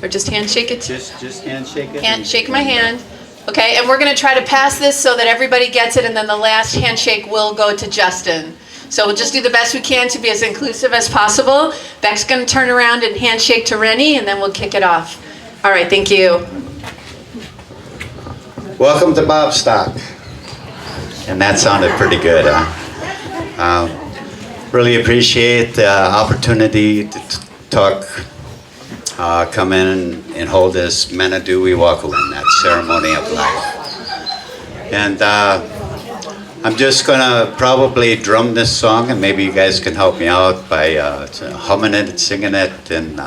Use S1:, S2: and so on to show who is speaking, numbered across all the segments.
S1: Or just handshake it?
S2: Just handshake it.
S1: Shake my hand. Okay, and we're going to try to pass this so that everybody gets it, and then the last handshake will go to Justin. So we'll just do the best we can to be as inclusive as possible. Beck's going to turn around and handshake to Rennie, and then we'll kick it off. All right, thank you.
S2: Welcome to Bobstock. And that sounded pretty good, huh? Really appreciate the opportunity to talk, come in and hold this Manadui Wakulin, that ceremony of life. And I'm just gonna probably drum this song, and maybe you guys can help me out by humming it and singing it and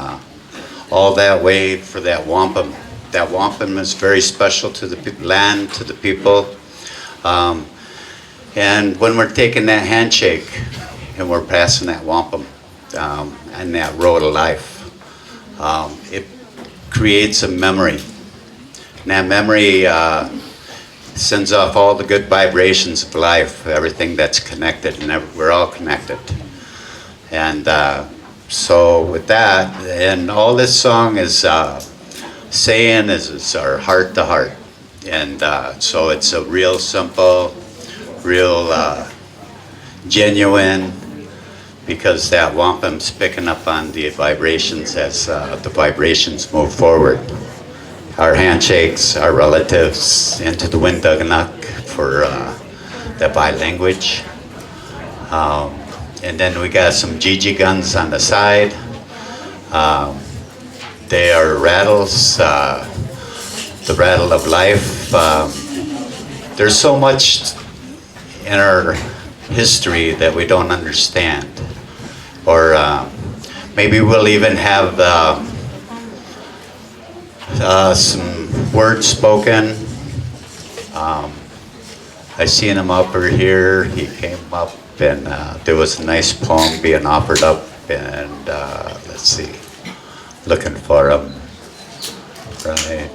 S2: all that way for that wampum. That wampum is very special to the land, to the people. And when we're taking that handshake and we're passing that wampum and that road of life, it creates a memory. And that memory sends off all the good vibrations of life, everything that's connected, and we're all connected. And so with that, and all this song is saying is our heart to heart. And so it's a real simple, real genuine, because that wampum's picking up on the vibrations as the vibrations move forward. Our handshakes, our relatives, into the Winduganuck for the language. And then we got some Gigi guns on the side. They are rattles, the rattle of life. There's so much in our history that we don't understand. Or maybe we'll even have some words spoken. I seen him up here. He came up and there was a nice poem being offered up, and let's see, looking for him. Right.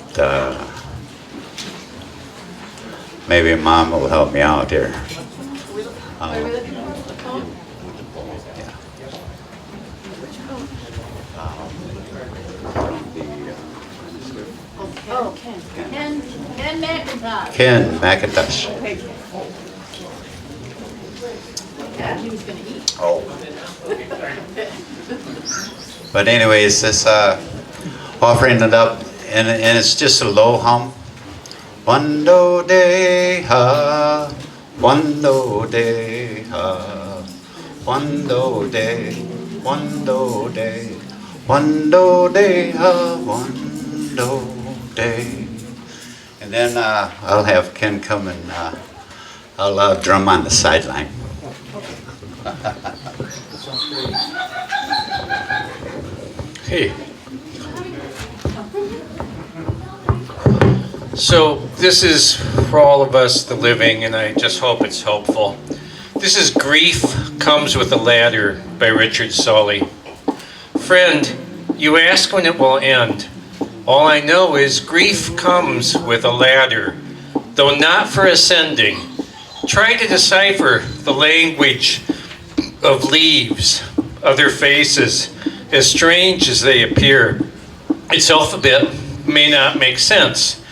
S2: Maybe Mom will help me out here.
S1: Oh, Ken McIntosh.
S2: Ken McIntosh.
S1: Yeah, he was going to eat.
S2: Oh. But anyways, this offering it up, and it's just a low hum. Wando de ha, wando de ha, wando de, wando de, wando de ha, wando de. And then I'll have Ken come and I'll drum on the sideline.
S3: Hey. So this is for all of us, the living, and I just hope it's helpful. This is Grief Comes with a Ladder by Richard Sully. Friend, you ask when it will end. All I know is grief comes with a ladder, though not for ascending. Try to decipher the language of leaves, other faces, as strange as they appear. Its alphabet may not make sense.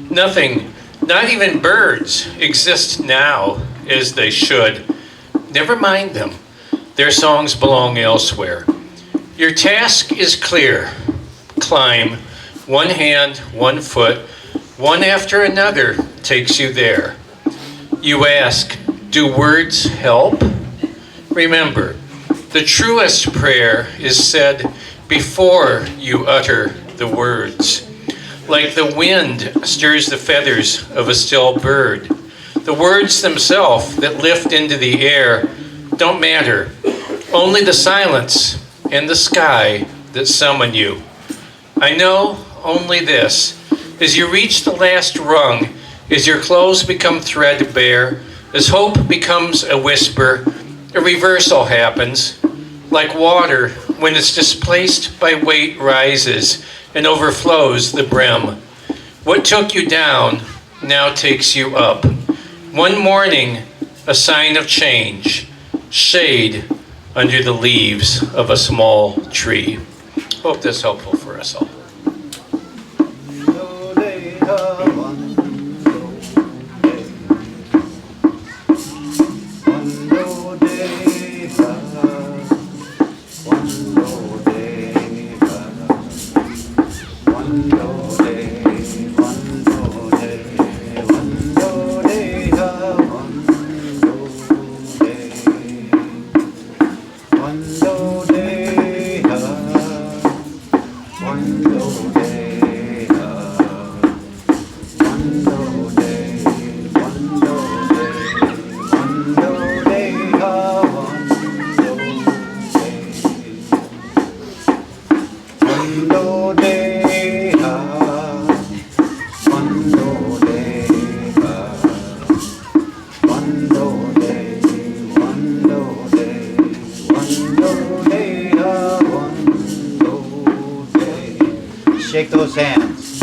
S3: Nothing, not even birds, exist now as they should. Never mind them. Their songs belong elsewhere. Your task is clear. Climb. One hand, one foot, one after another takes you there. You ask, do words help? Remember, the truest prayer is said before you utter the words. Like the wind stirs the feathers of a still bird. The words themselves that lift into the air don't matter. Only the silence and the sky that summon you. I know only this. As you reach the last rung, as your clothes become threadbare, as hope becomes a whisper, a reversal happens. Like water, when it's displaced by weight, rises and overflows the brim. What took you down now takes you up. One morning, a sign of change, shade under the leaves of a small tree. Hope that's helpful for us all.
S2: Shake those hands.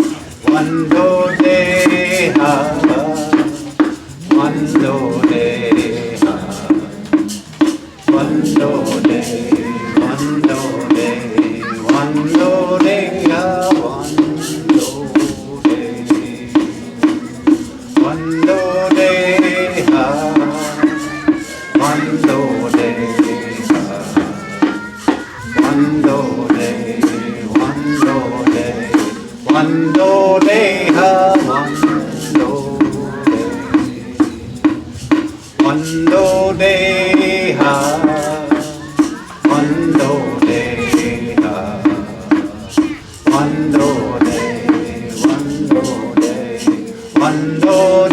S2: One do de ha, one do de ha, one do de, one do de, one do de ha, one do de, one do de ha, one do de ha, one do de. One do de ha, one do de ha, one do de ha, one do de, one do de, one do de ha, one do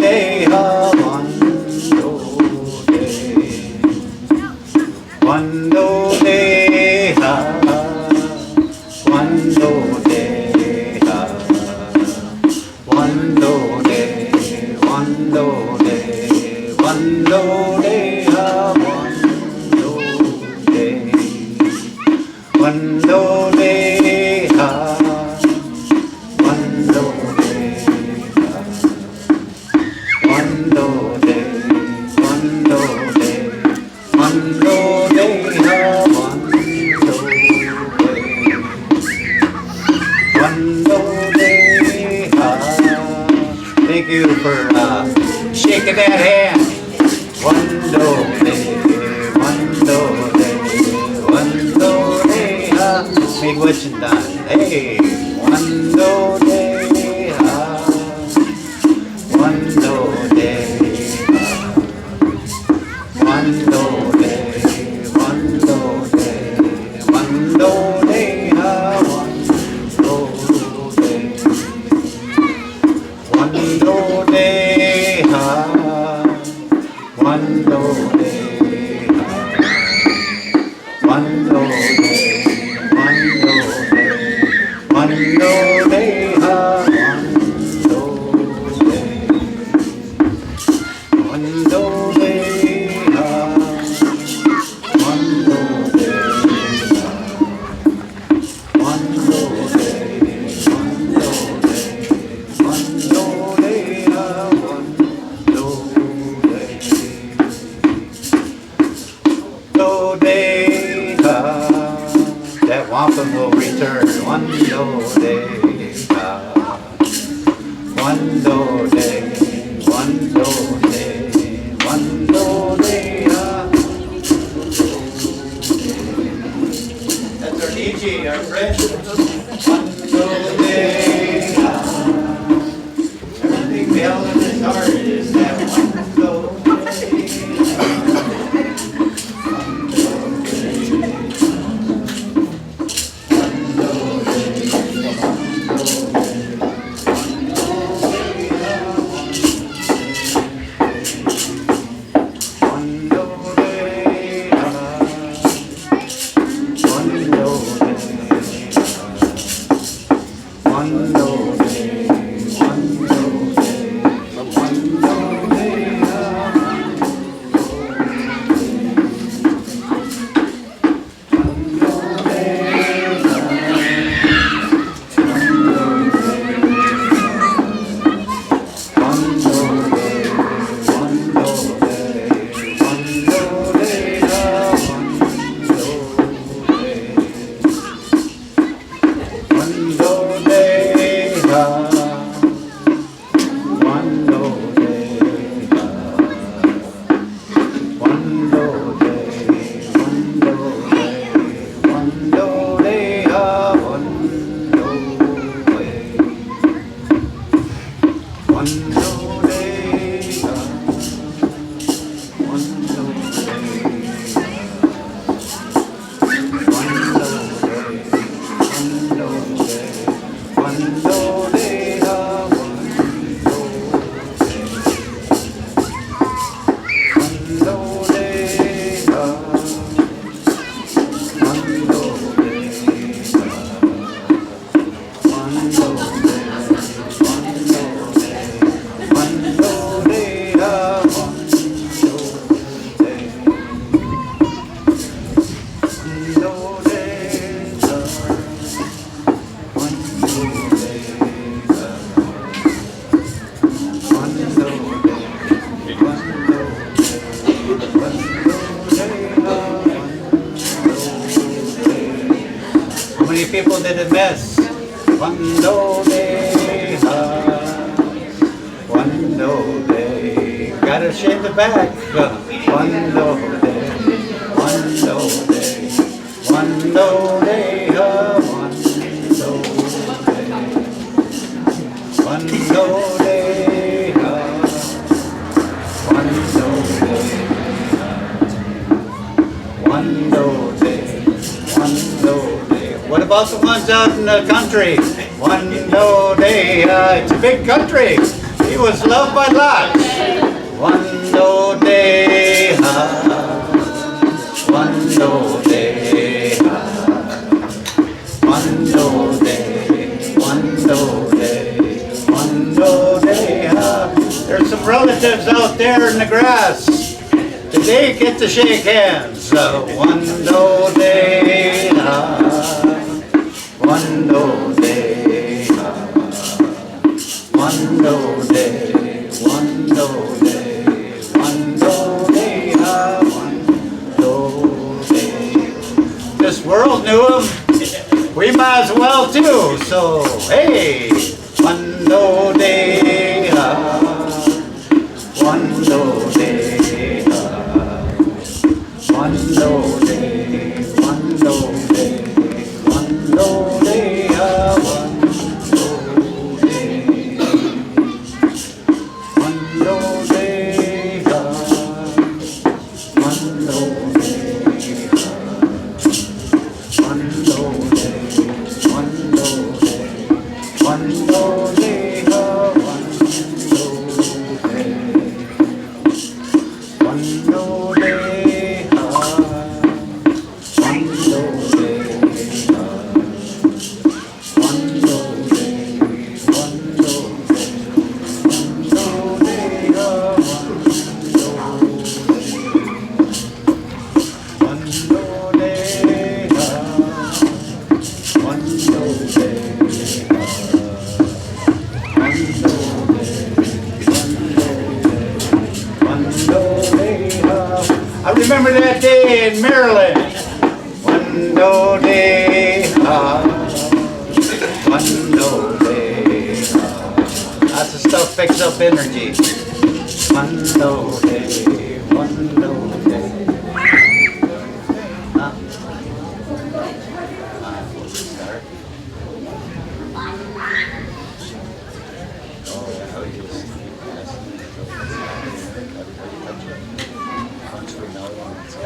S2: de ha, one do de. One do de, one do de, one do de ha, one do de ha, one do de ha, one do de, one do de, one do de ha, one do de ha. Thank you for shaking that hand. One do de, one do de, one do de ha. Big what's done. Hey, one do de ha, one do de ha, one do de, one do de, one do de ha, one do de ha, one do de ha, one do de, one do de ha, one do de ha, one do de ha, one do that wampum will return. One do de ha, one do de, one do de, one do de ha. That's our DJ, our friend. One do de ha. Everything we held in his heart is that one do de ha. How many people did it miss? Quando day, quando day. Gotta shave the back. Quando day, quando day, quando day, quando day, quando day, quando day. What about the ones out in the country? Quando day, it's a big country. He was loved by lots. Quando day, quando day, quando day, quando day, quando day. There's some relatives out there in the grass. Today get to shake hands. Quando day, quando day, quando day, quando day, quando day, quando day. This world knew him. We might as well too. So hey, quando day, quando day, quando day, quando day, quando day, quando day, quando day, quando day, quando day, quando day, quando day, I remember that day in Maryland. Quando day, quando day. Lots of stuff picks up energy. Quando day, quando day. Huh? Start. Oh, yeah, we just keep passing. Once we know when it's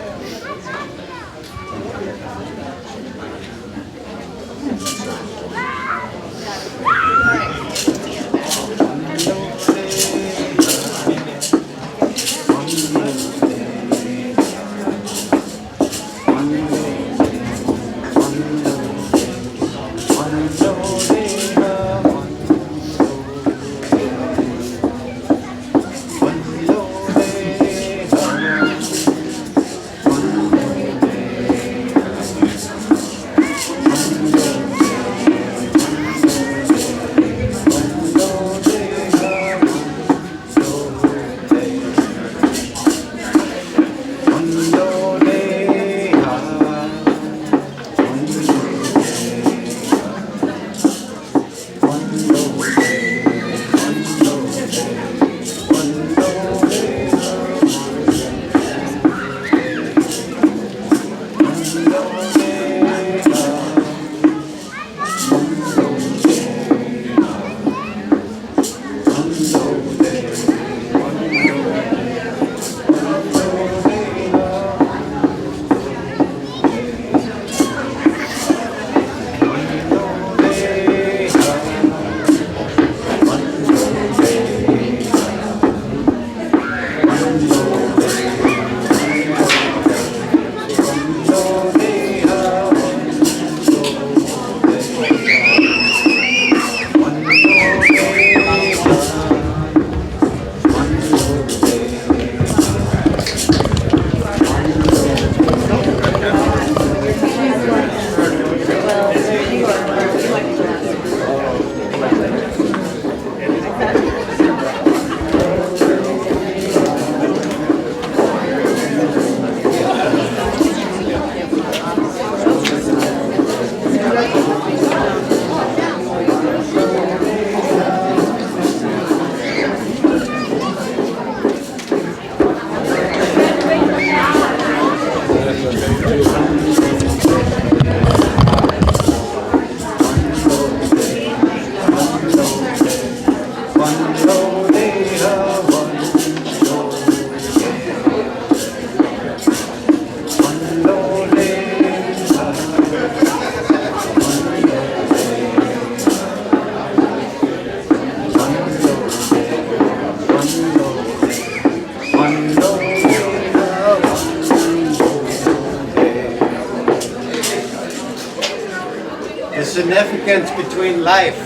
S2: significance between life.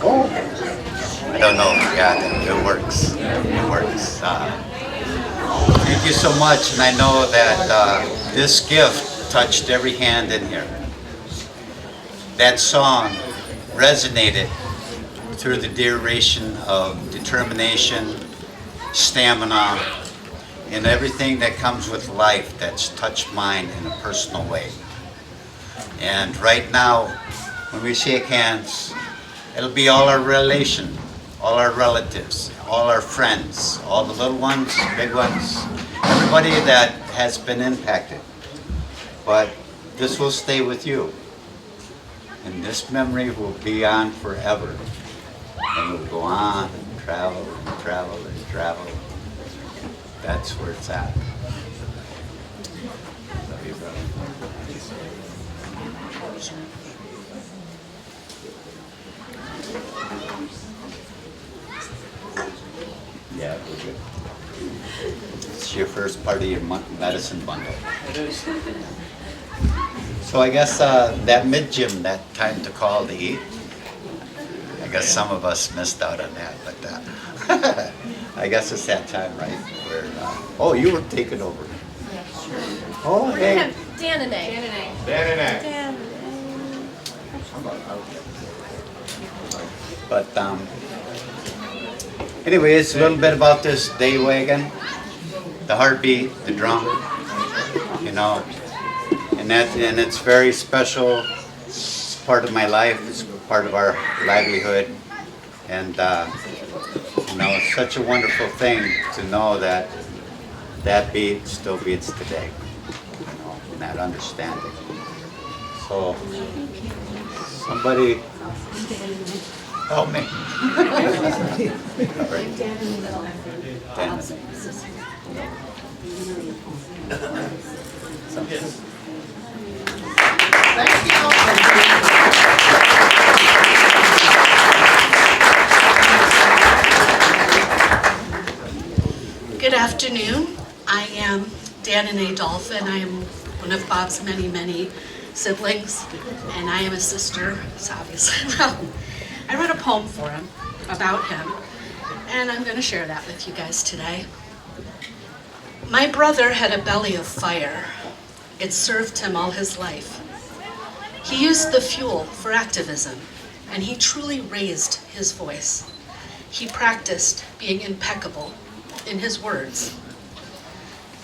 S2: Oh, I don't know. Yeah, it works. It works. Thank you so much, and I know that this gift touched every hand in here. That song resonated through the duration of determination, stamina, and everything that comes with life that's touched mine in a personal way. And right now, when we shake hands, it'll be all our relation, all our relatives, all our friends, all the little ones, big ones, everybody that has been impacted. But this will stay with you. And this memory will be on forever. And will go on and travel and travel and travel. That's where it's at. Love you, brother. Yeah, we're good. It's your first part of your medicine bundle.
S4: It is.
S2: So I guess that mid-gym, that time to call to eat, I guess some of us missed out on that, but I guess it's that time, right? Where, oh, you were taking over.
S4: Yeah, sure.
S2: Oh,
S5: We're
S2: hey.
S5: gonna have Dan and A. Dan.
S2: But anyway, it's a little bit about this day wagon, the heartbeat, the drum, you know, and it's very special. It's part of my life. It's part of our livelihood, and you know, it's such a wonderful thing to know that that beat still beats today, you know, and that understanding. So somebody help me. All right. Dan and
S6: Good afternoon. I am Dan and A. Dolphin. I am one of Bob's many, many siblings, and I am a sister, so obviously. Well, I wrote a poem for him, about him, and I'm going to share that with you guys today. My brother had a belly of fire. It served him all his life. He used the fuel for activism, and he truly raised his voice. He practiced being impeccable in his words.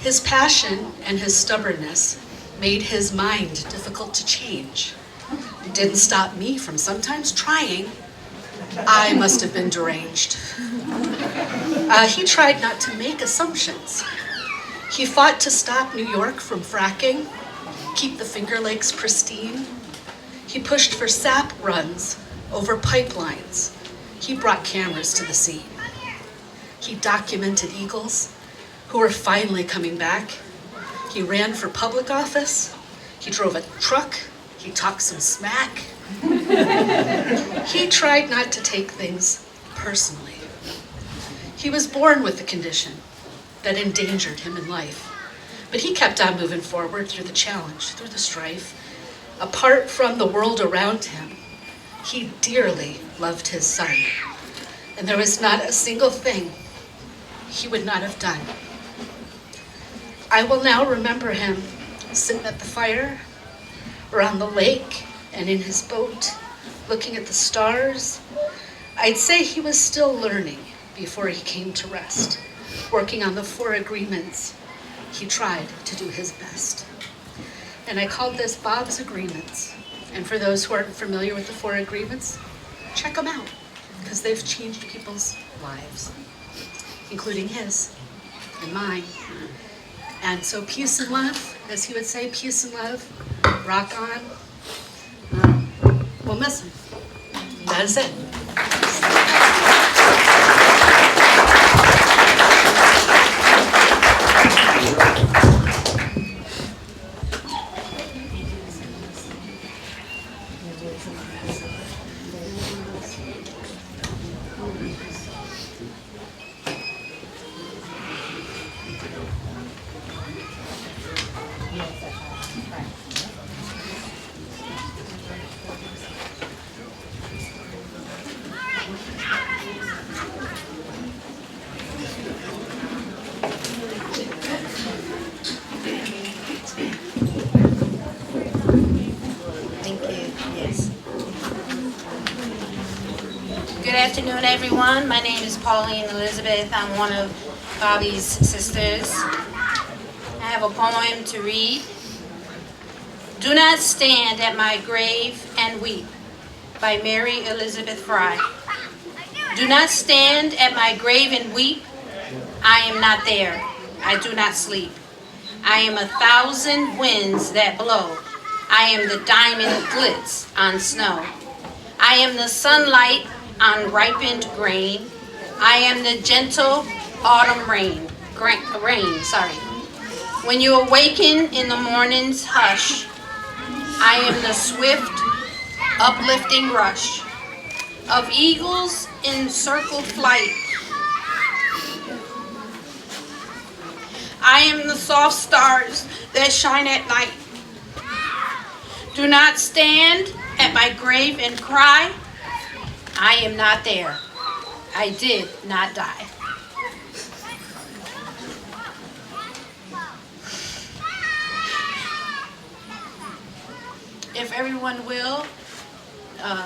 S6: His passion and his stubbornness made his mind difficult to change. It didn't stop me from sometimes trying. I must have been deranged. He tried not to make assumptions. He fought to stop New York from fracking, keep the Finger Lakes pristine. He pushed for SAP runs over pipelines. He brought cameras to the scene. He documented eagles who were finally coming back. He ran for public office. He drove a truck. He talked some smack. He tried not to take things personally. He was born with a condition that endangered him in life, but he kept on moving forward through the challenge, through the strife. Apart from the world around him, he dearly loved his son, and there was not a single thing he would not have done. I will now remember him sitting at the fire, or on the lake, and in his boat, looking at the stars. I'd say he was still learning before he came to rest, working on the 4 agreements. He tried to do his best. And I called this Bob's Agreements. And for those who aren't familiar with the 4 agreements, check them out, because they've changed people's lives, including his and mine. And so peace and love, as he would say, peace and love, rock on. We'll miss him. That is it.
S4: Good afternoon, everyone. My name is Pauline Elizabeth. I'm one of Bobby's sisters. I have a poem to read. Do Not Stand at My Grave and Weep by Mary Elizabeth Fry. Do not stand at my grave and weep. I am not there. I do not sleep. I am 1,000 winds that blow. I am the diamond glitz on snow. I am the sunlight on ripened grain. I am the gentle autumn rain. When you awaken in the morning's hush, I am the swift, uplifting rush of eagles in circle flight. I am the soft stars that shine at night. Do not stand at my grave and cry. I am not there. I did not die. If everyone will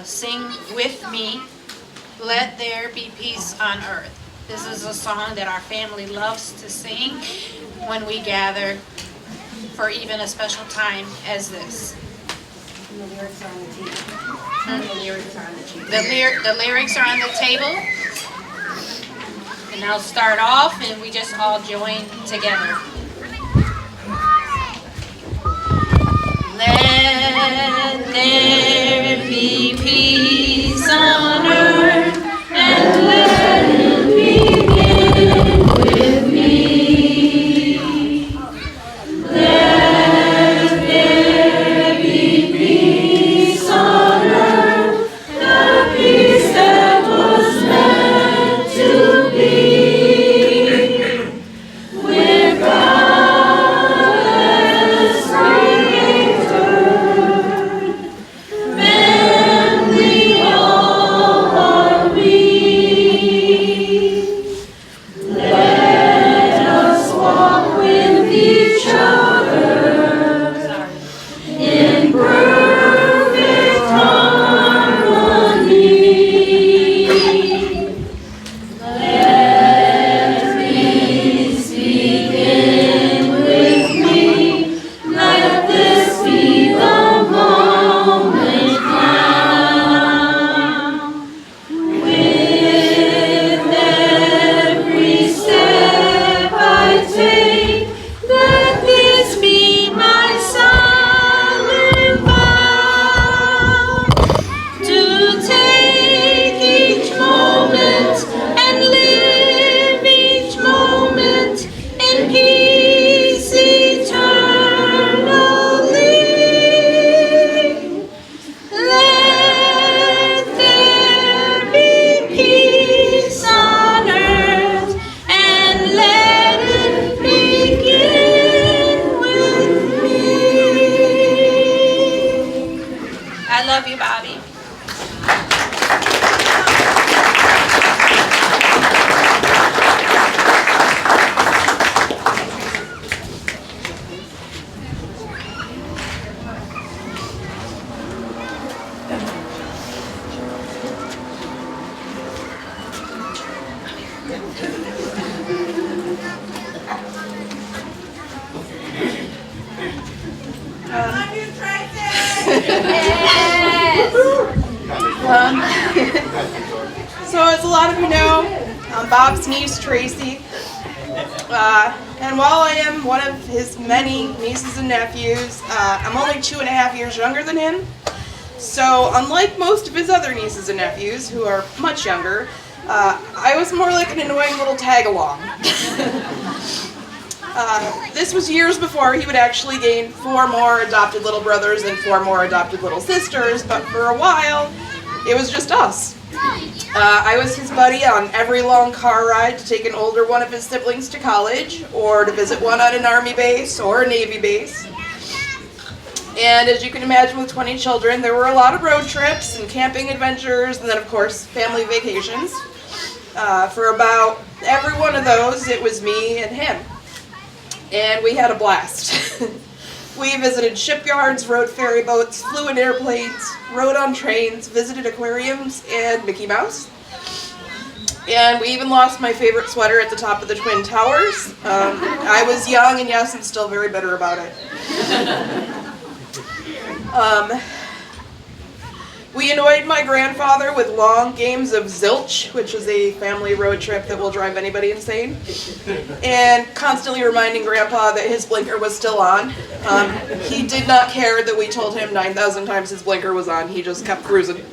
S4: sing with me, Let There Be Peace on Earth. This is a song that our family loves to sing when we gather for even a special time as this.
S7: And the lyrics are on the table.
S4: The lyrics are on the table. And I'll start off and we just all join together. Let there be peace on earth, and let it begin with me. Let there be peace on earth, the peace that was meant to be. With God as Creator, then we all are we. Let us walk with each other in perfect harmony. Let peace begin with me. Let this be the moment now. With every step I take, let this be my solemn vow, to take each moment and live each moment in peace eternally. Let there be peace on earth, and let it begin with me. I love you, Bobby.
S8: So as a lot of you know, I'm Bob's niece, Tracy. And while I am one of his many nieces and nephews, I'm only 2.5 years younger than him. So unlike most of his other nieces and nephews, who are much younger, I was more like an annoying little tag-along. This was years before he would actually gain 4 more adopted little brothers and 4 more adopted little sisters, but for a while, it was just us. I was his buddy on every long car ride to take an older one of his siblings to college, or to visit one on an Army base or a Navy base. And as you can imagine, with 20 children, there were a lot of road trips and camping adventures, and then of course, family vacations. For about every one of those, it was me and him. And we had a blast. We visited shipyards, rode ferry boats, flew in airplanes, rode on trains, visited aquariums and Mickey Mouse. And we even lost my favorite sweater at the top of the Twin Towers. I was young, and yes, I'm still very bitter about it. We annoyed my grandfather with long games of zilch, which is a family road trip that will drive anybody insane, and constantly reminding Grandpa that his blinker was still on. He did not care that we told him 9,000 times his blinker was on. He just kept cruising.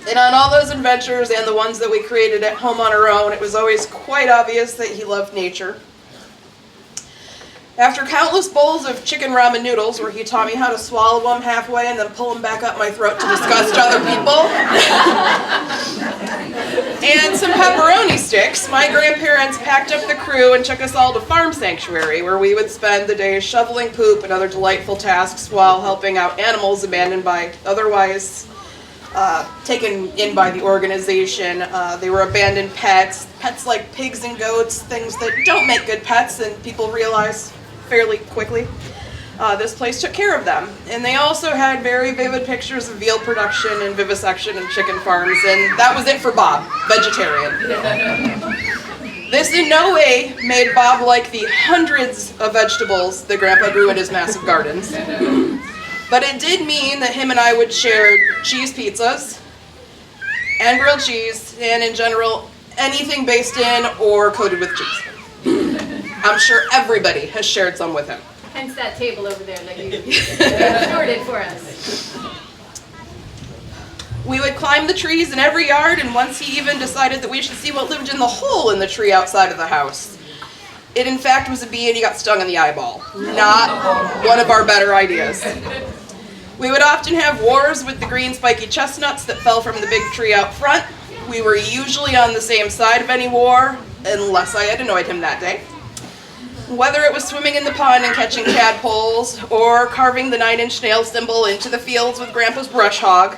S8: And on all those adventures and the ones that we created at home on our own, it was always quite obvious that he loved nature. After countless bowls of chicken ramen noodles, where he taught me how to swallow them halfway and then pull them back up my throat to disgust other people, and some pepperoni sticks, my grandparents packed up the crew and took us all to Farm Sanctuary, where we would spend the day shoveling poop and other delightful tasks while helping out animals abandoned by otherwise taken in by the organization. They were abandoned pets like pigs and goats, things that don't make good pets, and people realize fairly quickly. This place took care of them. And they also had very vivid pictures of veal production and vivisection and chicken farms, and that was it for Bob, vegetarian. This in no way made Bob like the hundreds of vegetables that Grandpa grew in his massive gardens. But it did mean that him and I would share cheese pizzas and grilled cheese, and in general, anything based in or coated with cheese. I'm sure everybody has shared some with him.
S5: Hence that table over there that you sorted for us.
S8: We would climb the trees in every yard, and once he even decided that we should see what lived in the hole in the tree outside of the house. It in fact was a bee, and he got stung in the eyeball. Not one of our better ideas. We would often have wars with the green spiky chestnuts that fell from the big tree out front. We were usually on the same side of any war, unless I had annoyed him that day. Whether it was swimming in the pond and catching tadpoles, or carving the 9-inch nail symbol into the fields with Grandpa's brush hog,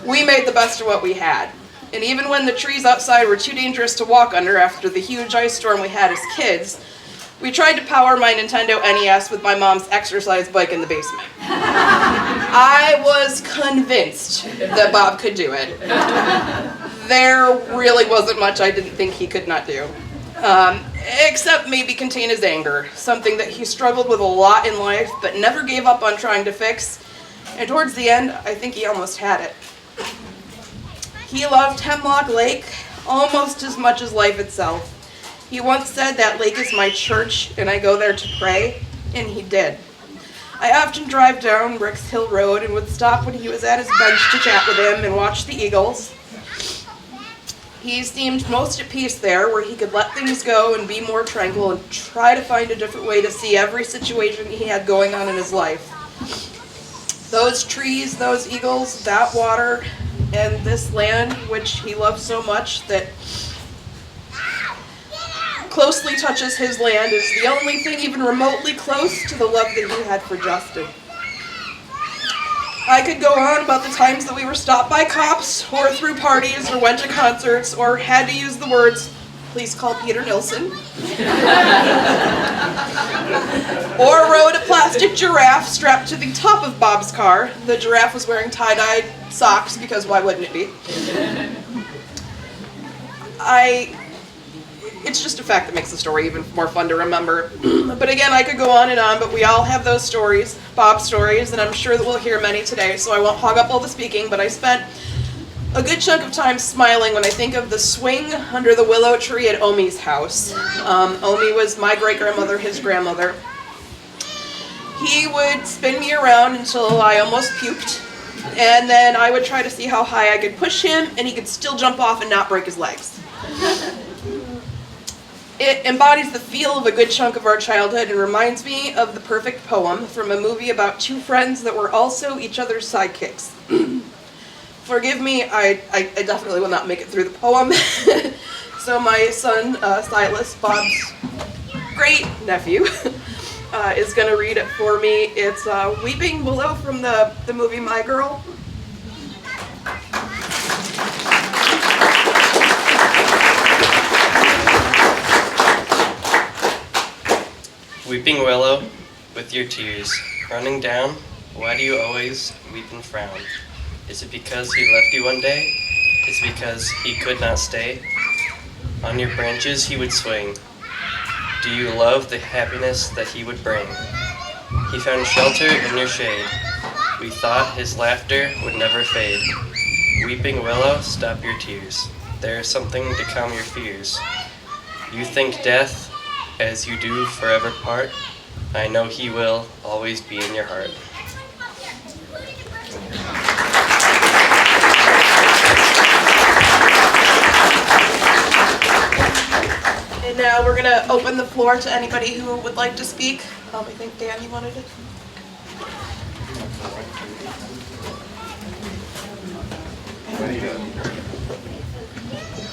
S8: we made the best of what we had. And even when the trees outside were too dangerous to walk under after the huge ice storm we had as kids, we tried to power my Nintendo NES with my mom's exercise bike in the basement. I was convinced that Bob could do it. There really wasn't much I didn't think he could not do. Except maybe contain his anger, something that he struggled with a lot in life, but never gave up on trying to fix. And towards the end, I think he almost had it. He loved Hemlock Lake almost as much as life itself. He once said that lake is my church and I go there to pray, and he did. I often drive down Bricks Hill Road and would stop when he was at his bench to chat with him and watch the eagles. He seemed most at peace there, where he could let things go and be more tranquil and try to find a different way to see every situation he had going on in his life. Those trees, those eagles, that water, and this land, which he loved so much that closely touches his land, is the only thing even remotely close to the love that he had for Justin. I could go on about the times that we were stopped by cops, or threw parties, or went to concerts, or had to use the words, "Please call Peter Nilsson," or rode a plastic giraffe strapped to the top of Bob's car. The giraffe was wearing tie-dye socks, because why wouldn't it be? It's just a fact that makes the story even more fun to remember. But again, I could go on, but we all have those stories, Bob's stories, and I'm sure that we'll hear many today, so I won't hog up all the speaking, but I spent a good chunk of time smiling when I think of the swing under the willow tree at Omi's house. Omi was my great-grandmother, his grandmother. He would spin me around until I almost puked, and then I would try to see how high I could push him, and he could still jump off and not break his legs. It embodies the feel of a good chunk of our childhood and reminds me of the perfect poem from a movie about two friends that were also each other's sidekicks. Forgive me, I definitely will not make it through the poem. So my son, Silas, Bob's great nephew, is going to read it for me. It's Weeping Willow from the movie My Girl.
S9: Weeping willow, with your tears running down, why do you always weep and frown? Is it because he left you one day? is because he could not stay. On your branches he would swing. Do you love the happiness that he would bring? He found shelter in your shade. We thought his laughter would never fade. Weeping willow, stop your tears. There is something to calm your fears. You think death, as you do forever part. I know he will always be in your heart.
S8: And now we're gonna open the floor to anybody who would like to speak. I think Dan, you wanted to.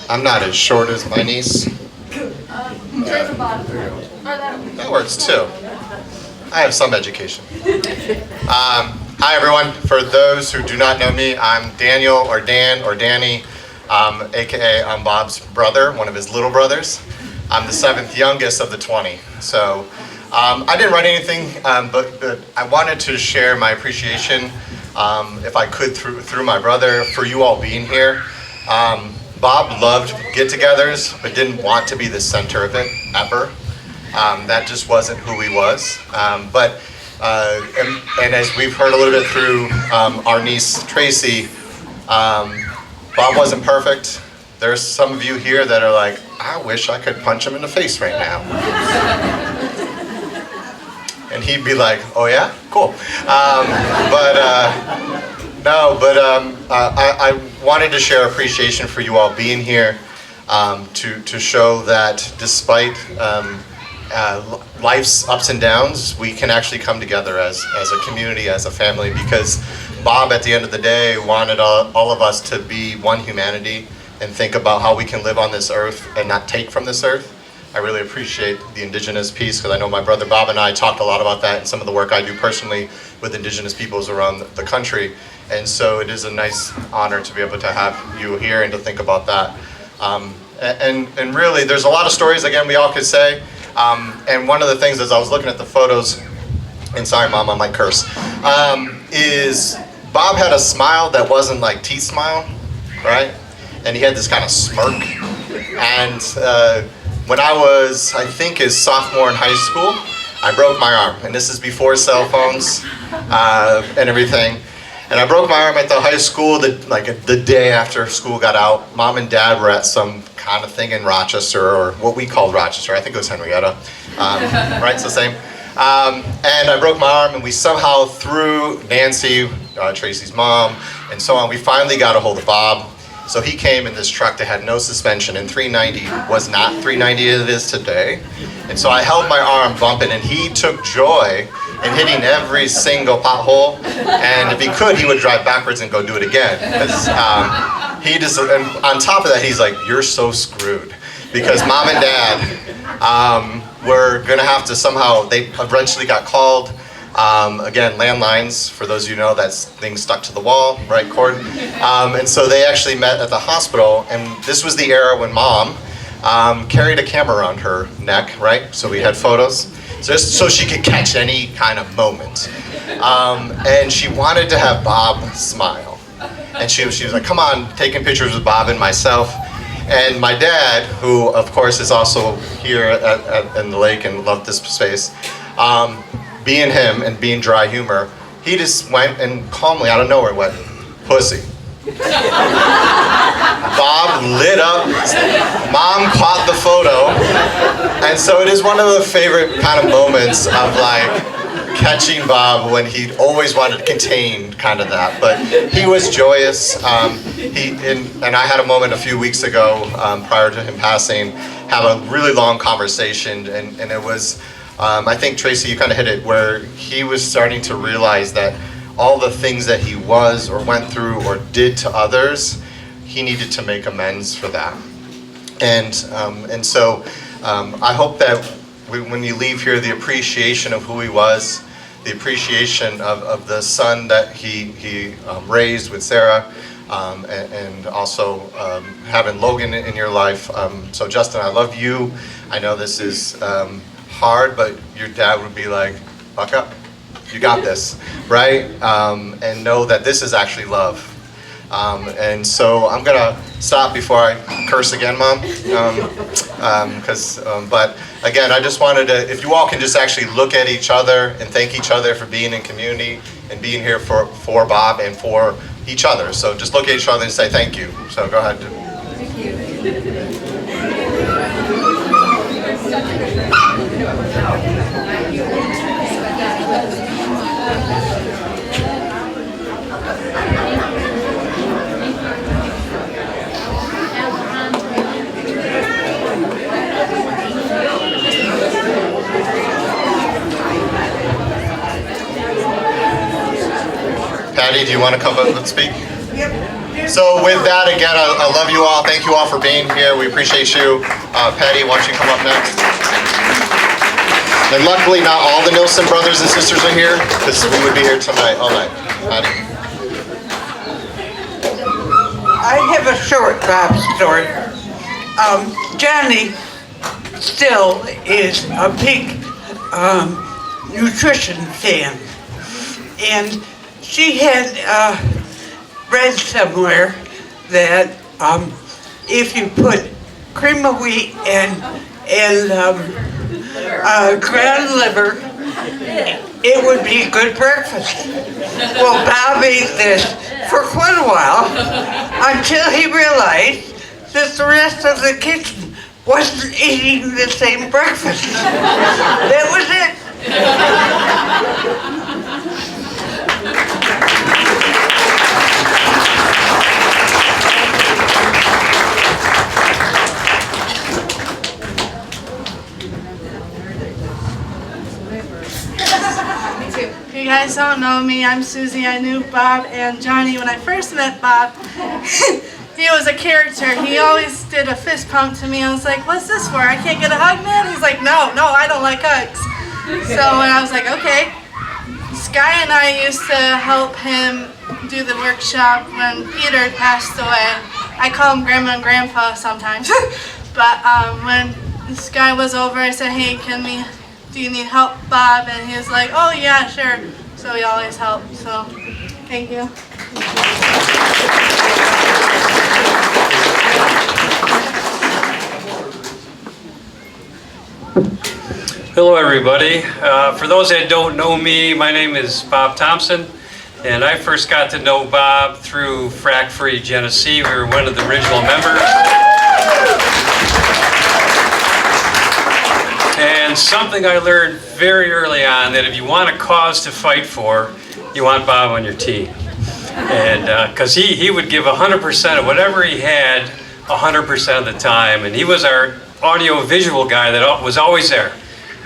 S10: I'm not as short as my niece.
S5: There's a bottom.
S10: That works too. I have some education. Hi everyone. For those who do not know me, I'm Daniel or Dan or Danny, aka I'm Bob's brother, one of his little brothers. I'm the 7th youngest of the 20. So I didn't write anything, but I wanted to share my appreciation, if I could, through my brother, for you all being here. Bob loved get-togethers, but didn't want to be the center of it, ever. That just wasn't who he was. And as we've heard a little bit through our niece, Tracy, Bob wasn't perfect. There's some of you here that are like, I wish I could punch him in the face right now. And he'd be like, oh yeah? Cool. I wanted to share appreciation for you all being here, to show that despite life's ups and downs, we can actually come together as a community, as a family, because Bob, at the end of the day, wanted all of us to be one humanity and think about how we can live on this earth and not take from this earth. I really appreciate the Indigenous piece, because I know my brother Bob and I talked a lot about that in some of the work I do personally with Indigenous peoples around the country. And so it is a nice honor to be able to have you here and to think about that. And really, there's a lot of stories, again, we all could say. And one of the things, as I was looking at the photos, and sorry Mom, I might curse, is Bob had a smile that wasn't like teeth smile, right? And he had this kind of smirk. And when I was, I think, his sophomore in high school, I broke my arm. And this is before cell phones and everything. And I broke my arm at the high school, the day after school got out. Mom and Dad were at some kind of thing in Rochester, or what we called Rochester. I think it was Henrietta, right? It's the same. And I broke my arm, and we somehow, through Nancy, Tracy's mom, and so on, we finally got a hold of Bob. So he came in this truck that had no suspension, and 390 was not 390 as it is today. And so I held my arm bumping, and he took joy in hitting every single pothole. And if he could, he would drive backwards and go do it again. Because and on top of that, he's like, "You're so screwed," because Mom and Dad were gonna have to somehow. They eventually got called. Again, landlines, for those of you who know, that's things stuck to the wall, right, cord? And so they actually met at the hospital, and this was the era when Mom carried a camera around her neck, right? So we had photos, just so she could catch any kind of moment. And she wanted to have Bob smile. And she was like, come on, taking pictures with Bob and myself. And my dad, who of course is also here in the lake and loved this space, being him and being dry humor, he just went and calmly, out of nowhere, went, pussy. Bob lit up, Mom caught the photo, and so it is one of the favorite kind of moments of like catching Bob when he always wanted to contain kind of that, but he was joyous. And I had a moment a few weeks ago, prior to him passing, have a really long conversation, and it was, I think, Tracy, you kind of hit it, where he was starting to realize that all the things that he was or went through or did to others, he needed to make amends for that. And so I hope that when you leave here, the appreciation of who he was, the appreciation of the son that he raised with Sarah, and also having Logan in your life. So Justin, I love you. I know this is hard, but your dad would be like, buck up, you got this, right? And know that this is actually love. And so I'm gonna stop before I curse again, Mom. But again, I just wanted to, if you all can just actually look at each other and thank each other for being in community and being here for Bob and for each other. So just look at each other and say thank you. So go ahead.
S5: Thank you.
S10: Patty, do you want to come up and speak? So with that, again, I love you all. Thank you all for being here. We appreciate you. Patty, why don't you come up next? And luckily, not all the Nilsson brothers and sisters are here, because we would be here tonight, all night. Patty.
S11: I have a short Bob story. Johnny still is a big nutrition fan. And she had read somewhere that if you put cream of wheat and ground liver, it would be a good breakfast. Well, Bob ate this for quite a while until he realized that the rest of the kitchen wasn't eating the same breakfast. That was it.
S12: If you guys don't know me, I'm Susie. I knew Bob and Johnny when I first met Bob. He was a character. He always did a fist pump to me. I was like, what's this for? I can't get a hug, man? He's like, no, I don't like hugs. So when I was like, okay. Sky and I used to help him do the workshop when Peter passed away. I call him Grandma and Grandpa sometimes. But when Sky was over, I said, hey, do you need help, Bob? And he was like, oh yeah, sure. So he always helped. So thank you.
S3: Hello, everybody. For those that don't know me, my name is Bob Thompson, and I first got to know Bob through Frack Free Genesee. We were one of the original members. And something I learned very early on, that if you want a cause to fight for, you want Bob on your team. And because he would give 100% of whatever he had, 100% of the time. And he was our audio-visual guy that was always there.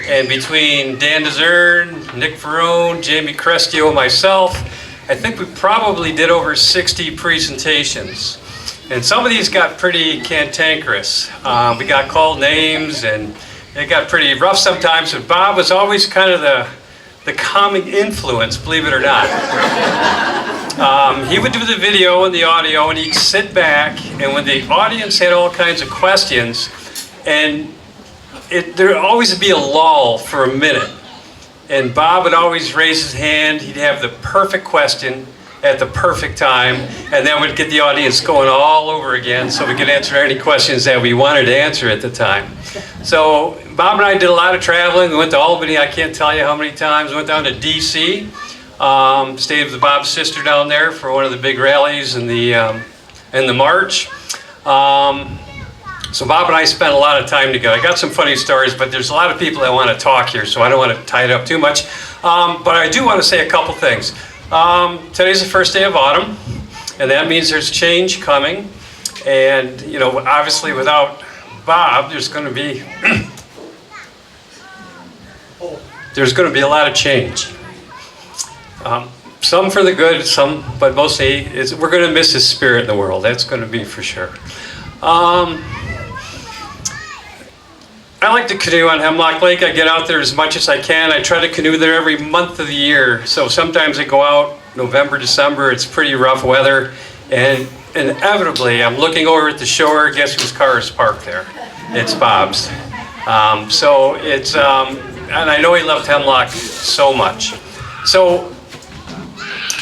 S3: And between Dan Dezern, Nick Verone, Jamie Crestio, and myself, I think we probably did over 60 presentations. And some of these got pretty cantankerous. We got called names, and it got pretty rough sometimes, but Bob was always kind of the calming influence, believe it or not. He would do the video and the audio, and he'd sit back, and when the audience had all kinds of questions, and there would always be a lull for a minute. And Bob would always raise his hand. He'd have the perfect question at the perfect time, and then we'd get the audience going all over again so we could answer any questions that we wanted to answer at the time. So Bob and I did a lot of traveling. We went to Albany, I can't tell you how many times. We went down to D.C., stayed with Bob's sister down there for one of the big rallies in the march. So Bob and I spent a lot of time together. I got some funny stories, but there's a lot of people that want to talk here, so I don't want to tie it up too much. But I do want to say a couple things. Today's the first day of autumn, and that means there's change coming. And, you know, obviously without Bob, there's going to be a lot of change. Some for the good, some, but mostly we're going to miss his spirit in the world. That's going to be for sure. I like to canoe on Hemlock Lake. I get out there as much as I can. I try to canoe there every month of the year. So sometimes I go out November, December. It's pretty rough weather. And inevitably, I'm looking over at the shore. Guess whose car is parked there? It's Bob's. So it's, and I know he loved Hemlock so much. So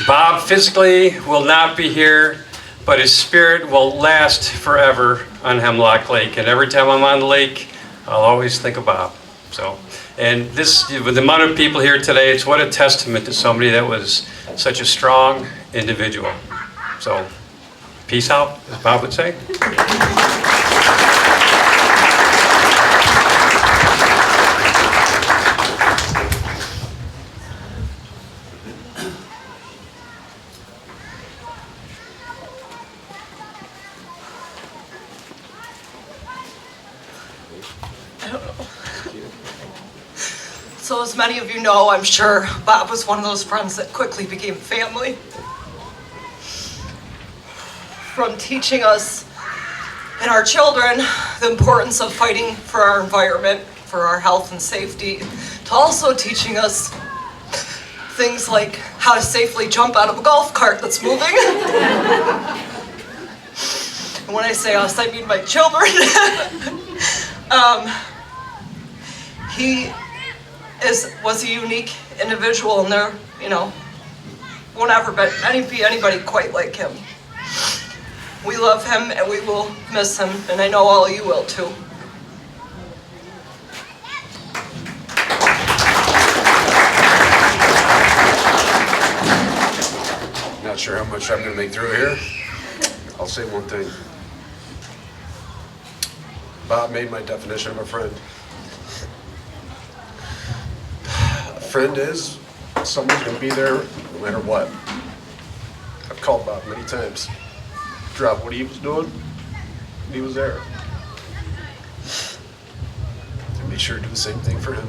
S3: Bob physically will not be here,
S13: but his spirit will last forever on Hemlock Lake. And every time I'm on the lake, I'll always think of Bob. So, and this, with the amount of people here today, it's what a testament to somebody that was such a strong individual. So, peace out, as Bob would say.
S14: So as many of you know, I'm sure, Bob was one of those friends that quickly became family. From teaching us and our children the importance of fighting for our environment, for our health and safety, to also teaching us things like how to safely jump out of a golf cart that's moving. And when I say us, I mean my children. He was a unique individual, and there, won't ever be anybody quite like him. We love him, and we will miss him, and I know all of you will too.
S15: Not sure how much I'm going to make through here. I'll say one thing. Bob made my definition of a friend. A friend is someone's going to be there no matter what. I've called Bob many times. Drop what he was doing, and he was there. And be sure to do the same thing for him.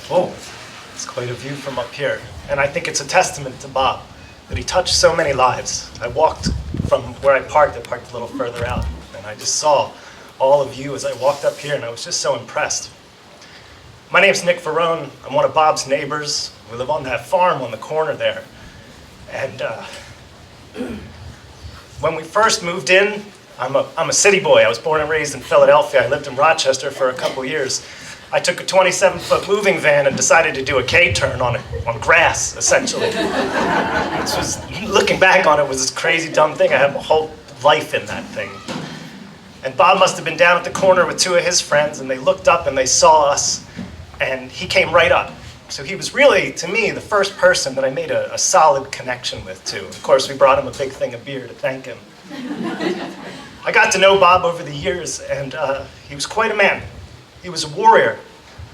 S16: Whoa, it's quite a view from up here. And I think it's a testament to Bob that he touched so many lives. I walked from where I parked a little further out, and I just saw all of you as I walked up here, and I was just so impressed. My name's Nick Verone. I'm one of Bob's neighbors. We live on that farm on the corner there. And when we first moved in, I'm a city boy. I was born and raised in Philadelphia. I lived in Rochester for a couple years. I took a 27-foot moving van and decided to do a K-turn on grass, essentially. This was, looking back on it, was this crazy dumb thing. I had my whole life in that thing. And Bob must have been down at the corner with two of his friends, and they looked up and they saw us, and he came right up. So he was really, to me, the first person that I made a solid connection with, too. Of course, we brought him a big thing of beer to thank him. I got to know Bob over the years, and he was quite a man. He was a warrior,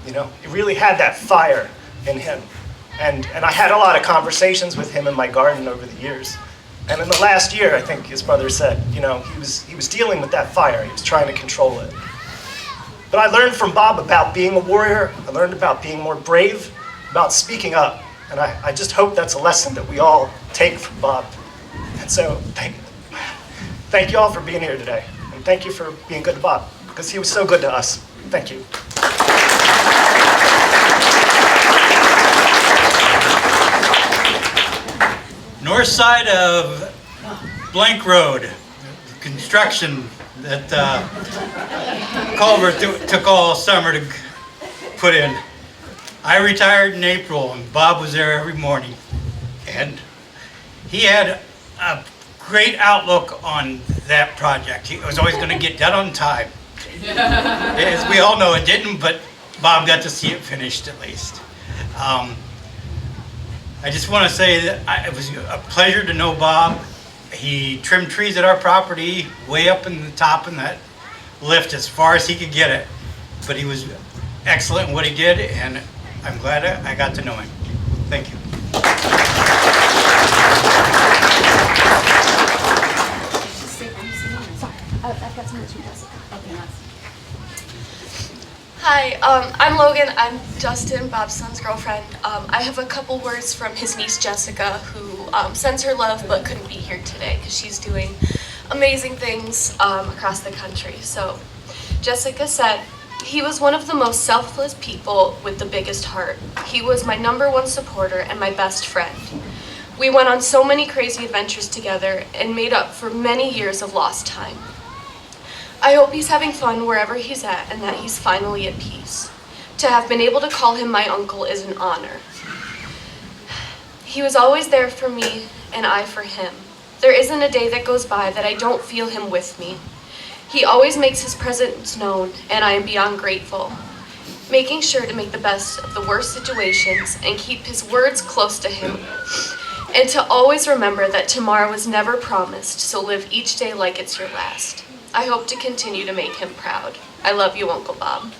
S16: He really had that fire in him. And I had a lot of conversations with him in my garden over the years. And in the last year, I think his brother said, he was dealing with that fire. He was trying to control it. But I learned from Bob about being a warrior. I learned about being more brave, about speaking up. And I just hope that's a lesson that we all take from Bob. And so thank you all for being here today. And thank you for being good to Bob, because he was so good to us. Thank you.
S17: North side of Blank Road, construction that Culver took all summer to put in. I retired in April, and Bob was there every morning. And he had a great outlook on that project. He was always going to get done on time. As we all know, it didn't, but Bob got to see it finished at least. I just want to say that it was a pleasure to know Bob. He trimmed trees at our property way up in the top in that lift as far as he could get it. But he was excellent in what he did, and I'm glad I got to know him. Thank you.
S5: I've got someone to Jessica. Okay,
S18: Hi, I'm Logan. I'm Justin, Bob's son's girlfriend. I have a couple words from his niece Jessica, who sends her love but couldn't be here today because she's doing amazing things across the country. So Jessica said, "He was one of the most selfless people with the biggest heart. He was my #1 supporter and my best friend. We went on so many crazy adventures together and made up for many years of lost time. I hope he's having fun wherever he's at and that he's finally at peace. To have been able to call him my uncle is an honor. He was always there for me and I for him. There isn't a day that goes by that I don't feel him with me. He always makes his presence known, and I am beyond grateful. Making sure to make the best of the worst situations and keep his words close to him. And to always remember that tomorrow is never promised, so live each day like it's your last. I hope to continue to make him proud. I love you, Uncle Bob.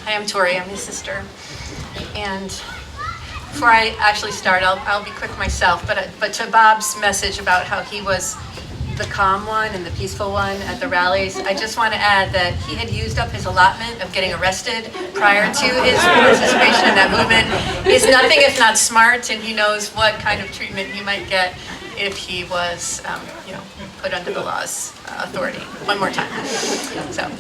S1: Hi, I'm Tori. I'm his sister. And before I actually start, I'll be quick myself, but to Bob's message about how he was the calm one and the peaceful one at the rallies, I just want to add that he had used up his allotment of getting arrested prior to his participation in that movement. He's nothing if not smart, and he knows what kind of treatment he might get if he was, put under the law's authority. One more time. So,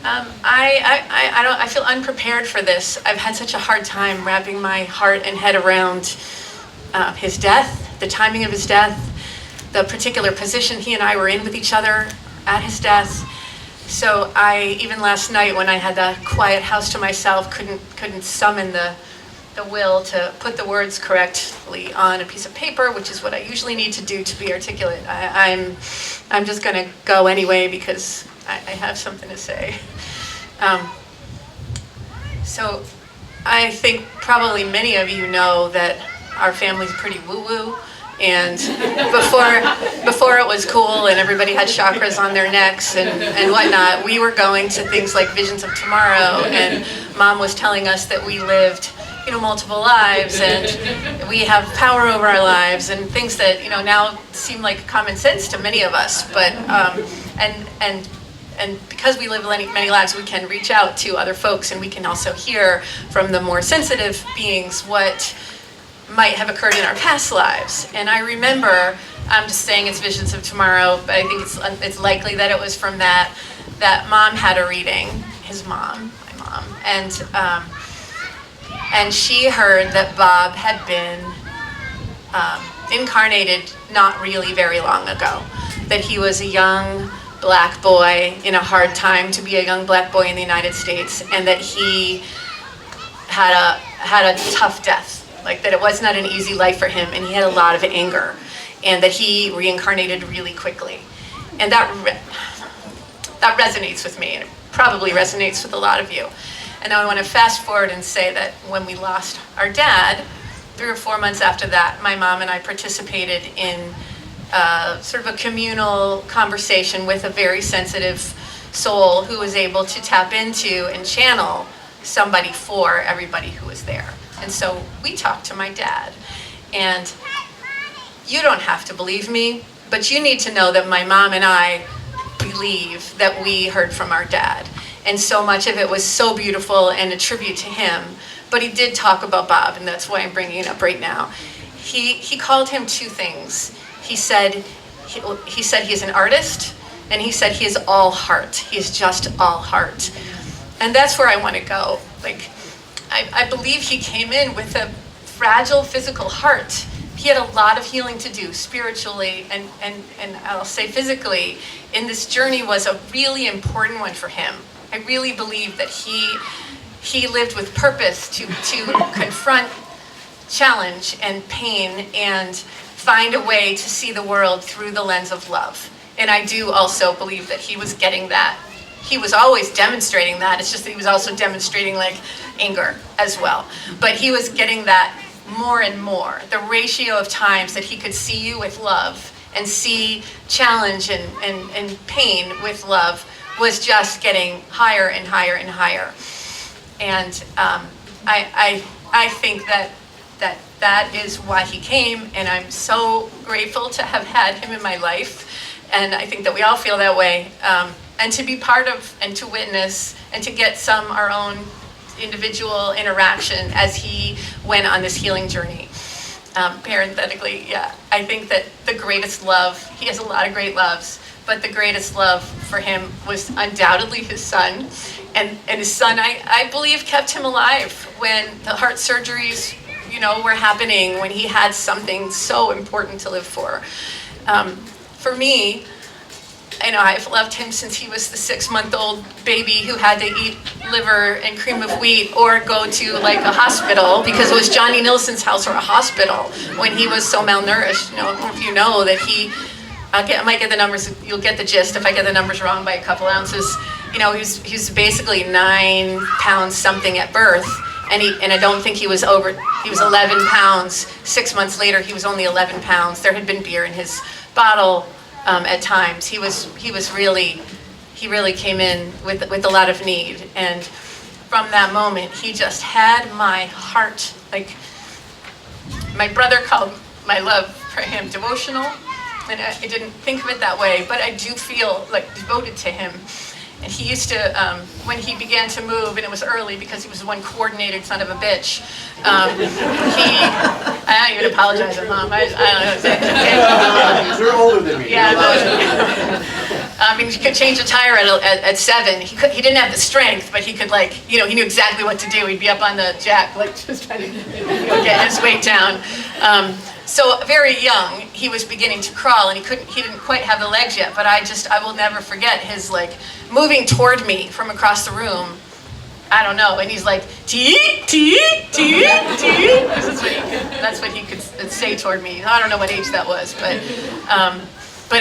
S1: I feel unprepared for this. I've had such a hard time wrapping my heart and head around his death, the timing of his death, the particular position he and I were in with each other at his death. So even last night when I had the quiet house to myself, couldn't summon the will to put the words correctly on a piece of paper, which is what I usually need to do to be articulate. I'm just gonna go anyway because I have something to say. So I think probably many of you know that our family's pretty woo-woo. And before it was cool and everybody had chakras on their necks and whatnot, we were going to things like Visions of Tomorrow, and Mom was telling us that we lived, multiple lives, and we have power over our lives, and things that, now seem like common sense to many of us. But and because we live many lives, we can reach out to other folks, and we can also hear from the more sensitive beings what might have occurred in our past lives. And I remember, I'm just saying it's Visions of Tomorrow, but I think it's likely that it was from that Mom had a reading, his mom, my mom, and she heard that Bob had been incarnated not really very long ago, that he was a young black boy in a hard time to be a young black boy in the United States, and that he had a tough death. Like that it was not an easy life for him, and he had a lot of anger, and that he reincarnated really quickly. And that resonates with me, and it probably resonates with a lot of you. And now I want to fast forward and say that when we lost our dad, 3 or 4 months after that, my mom and I participated in sort of a communal conversation with a very sensitive soul who was able to tap into and channel somebody for everybody who was there. And so we talked to my dad, and you don't have to believe me, but you need to know that my mom and I believe that we heard from our dad. And so much of it was so beautiful and a tribute to him. But he did talk about Bob, and that's why I'm bringing it up right now. He called him 2 things. He said he's an artist, and he said he is all heart. He is just all heart. And that's where I want to go. Like, I believe he came in with a fragile physical heart. He had a lot of healing to do spiritually and I'll say physically. And this journey was a really important one for him. I really believe that he lived with purpose to confront challenge and pain and find a way to see the world through the lens of love. And I do also believe that he was getting that. He was always demonstrating that. It's just that he was also demonstrating like anger as well. But he was getting that more and more. The ratio of times that he could see you with love and see challenge and pain with love was just getting higher and higher and higher. And I think that is why he came, and I'm so grateful to have had him in my life. And I think that we all feel that way. And to be part of and to witness and to get our own individual interaction as he went on this healing journey. parenthetically, yeah, I think that the greatest love, he has a lot of great loves, but the greatest love for him was undoubtedly his son. And his son, I believe, kept him alive when the heart surgeries, were happening, when he had something so important to live for. For me, I've loved him since he was the 6-month-old baby who had to eat liver and cream of wheat or go to like a hospital, because it was Johnny Nilsson's house or a hospital when he was so malnourished. I don't know if you know that I might get the numbers, you'll get the gist if I get the numbers wrong by a couple ounces. He's basically 9 pounds something at birth, and I don't think he was 11 pounds. 6 months later, he was only 11 pounds. There had been beer in his bottle at times. He really came in with a lot of need, and from that moment, he just had my heart. Like, my brother called my love for him devotional, and I didn't think of it that way, but I do feel like devoted to him. And he used to, when he began to move, and it was early because he was one coordinated son of a bitch, I don't even apologize to Mom. I don't know.
S15: You're older than me.
S1: Yeah, I mean, he could change a tire at 7. He didn't have the strength, but he could, he knew exactly what to do. He'd be up on the jack, just trying to get his weight down. So very young, he was beginning to crawl, and he didn't quite have the legs yet, but I will never forget his moving toward me from across the room. I don't know, and he's like, tee, tee, tee, tee. That's what he could say toward me. I don't know what age that was, but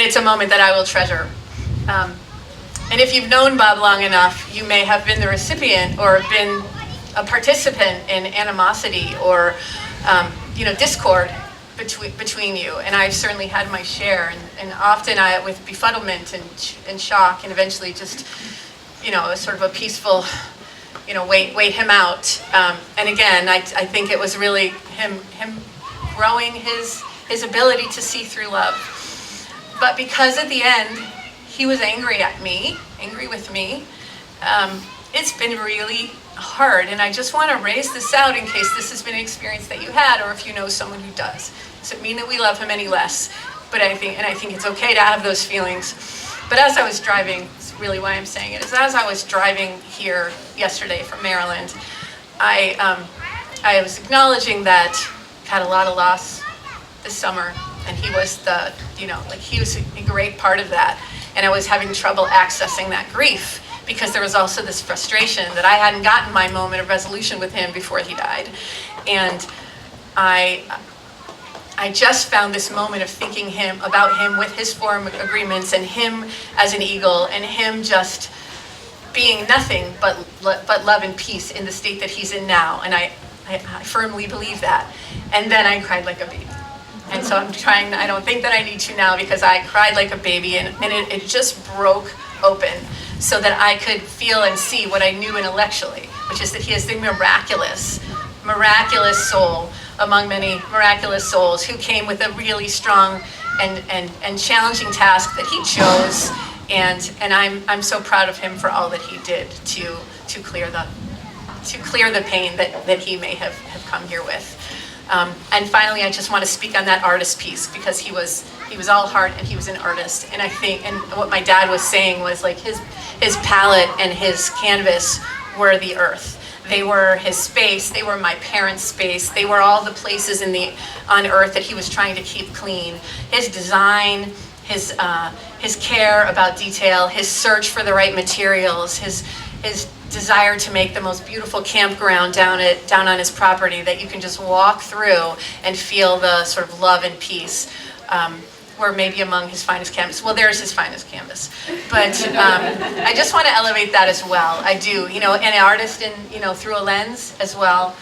S1: it's a moment that I will treasure. And if you've known Bob long enough, you may have been the recipient or been a participant in animosity or discord between you, and I've certainly had my share, and often with befuddlement and shock, and eventually just sort of a peaceful wait him out. And again, I think it was really him growing his ability to see through love. But because at the end he was angry with me, it's been really hard, and I just want to raise this out in case this has been an experience that you had, or if you know someone who does. Does it mean that we love him any less? But I think it's okay to have those feelings. But as I was driving, it's really why I'm saying it, is as I was driving here yesterday from Maryland, I was acknowledging that I had a lot of loss this summer, and he was he was a great part of that, and I was having trouble accessing that grief, because there was also this frustration that I hadn't gotten my moment of resolution with him before he died. And I just found this moment of thinking about him with his form agreements, and him as an eagle, and him just being nothing but love and peace in the state that he's in now. And I firmly believe that. And then I cried like a baby. And so I don't think that I need to now, because I cried like a baby, and it just broke open, so that I could feel and see what I knew intellectually, which is that he is the miraculous soul among many miraculous souls who came with a really strong and challenging task that he chose, and I'm so proud of him for all that he did to clear the pain that he may have come here with. And finally, I just want to speak on that artist piece, because he was all heart, and he was an artist. And I think, and what my dad was saying was his palette and his canvas were the earth. They were his space. They were my parents' space. They were all the places on earth that he was trying to keep clean. His design, his care about detail, his search for the right materials, his desire to make the most beautiful campground down on his property that you can just walk through and feel the sort of love and peace. Were maybe among his finest canvas. Well, there's his finest canvas. But I just want to elevate that as well. I do, an artist through a lens as well.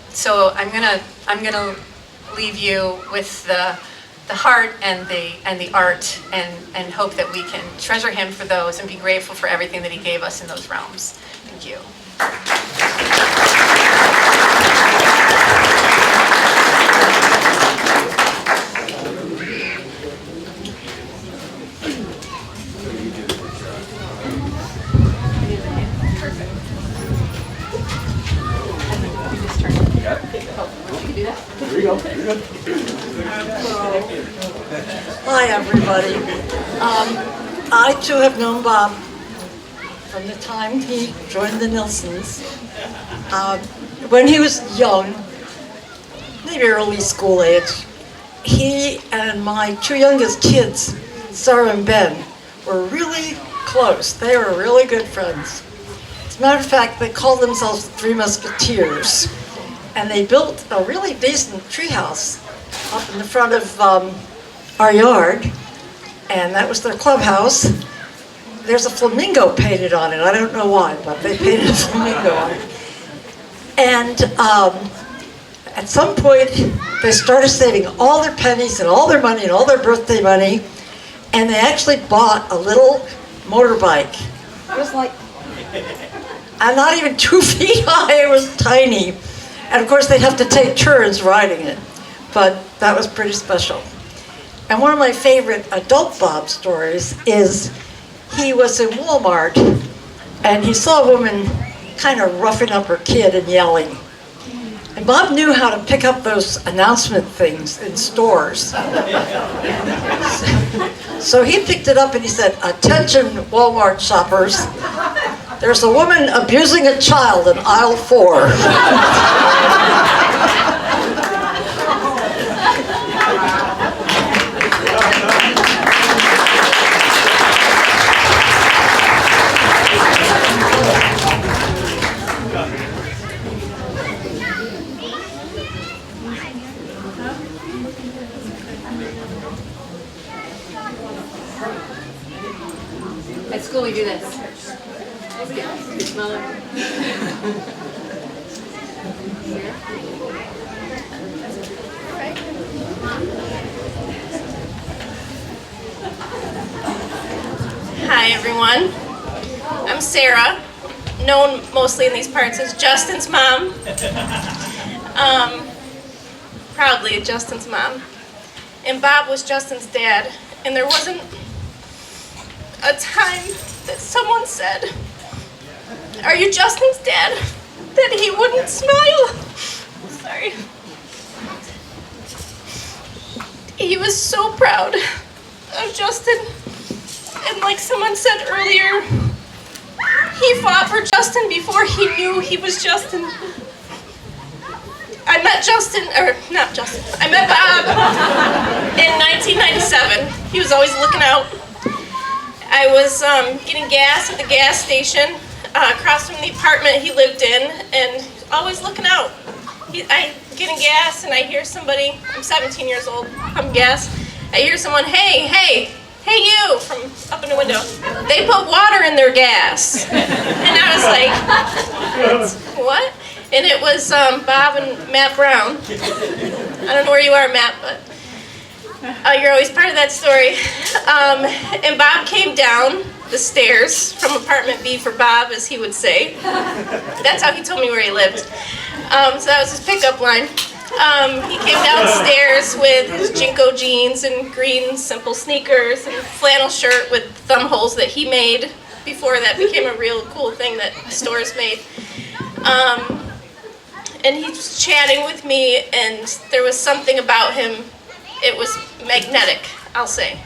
S1: So I'm gonna leave you with the heart and the art, and hope that we can treasure him for those and be grateful for everything that he gave us in those realms. Thank you.
S15: There you go. You're good.
S19: Hi, everybody. I too have known Bob from the time he joined the Nilssons. When he was young, maybe early school age, he and my two youngest kids, Sarah and Ben, were really close. They were really good friends. As a matter of fact, they called themselves the Three Musketeers. And they built a really decent treehouse up in the front of our yard, and that was their clubhouse. There's a flamingo painted on it. I don't know why, but they painted a flamingo on it. And at some point, they started saving all their pennies and all their money and all their birthday money, and they actually bought a little motorbike. It was like, not even 2 feet high, it was tiny. And of course, they'd have to take turns riding it, but that was pretty special. And one of my favorite adult Bob stories is he was in Walmart and he saw a woman kind of roughing up her kid and yelling. And Bob knew how to pick up those announcement things in stores. So he picked it up and he said, "Attention, Walmart shoppers. There's a woman abusing a child in aisle 4.
S5: At school we do this. Smell it.
S20: Hi everyone, I'm Sarah, known mostly in these parts as Justin's mom. Proudly Justin's mom. And Bob was Justin's dad, and there wasn't a time that someone said, "Are you Justin's dad?" that he wouldn't smile. Sorry. He was so proud of Justin. And like someone said earlier, he fought for Justin before he knew he was Justin. I met I met Bob in 1997. He was always looking out. I was getting gas at the gas station across from the apartment he lived in, and always looking out. I'm getting gas and I hear somebody, I'm 17 years old, pumping gas. I hear someone, hey you, from up in the window. They put water in their gas. And I was like, what? And it was Bob and Matt Brown. I don't know where you are, Matt, but you're always part of that story. And Bob came down the stairs from apartment B for Bob, as he would say. That's how he told me where he lived. So that was his pickup line. He came downstairs with his Jinko jeans and green simple sneakers and flannel shirt with thumb holes that he made before that became a real cool thing that stores made. And he was chatting with me, and there was something about him. It was magnetic, I'll say.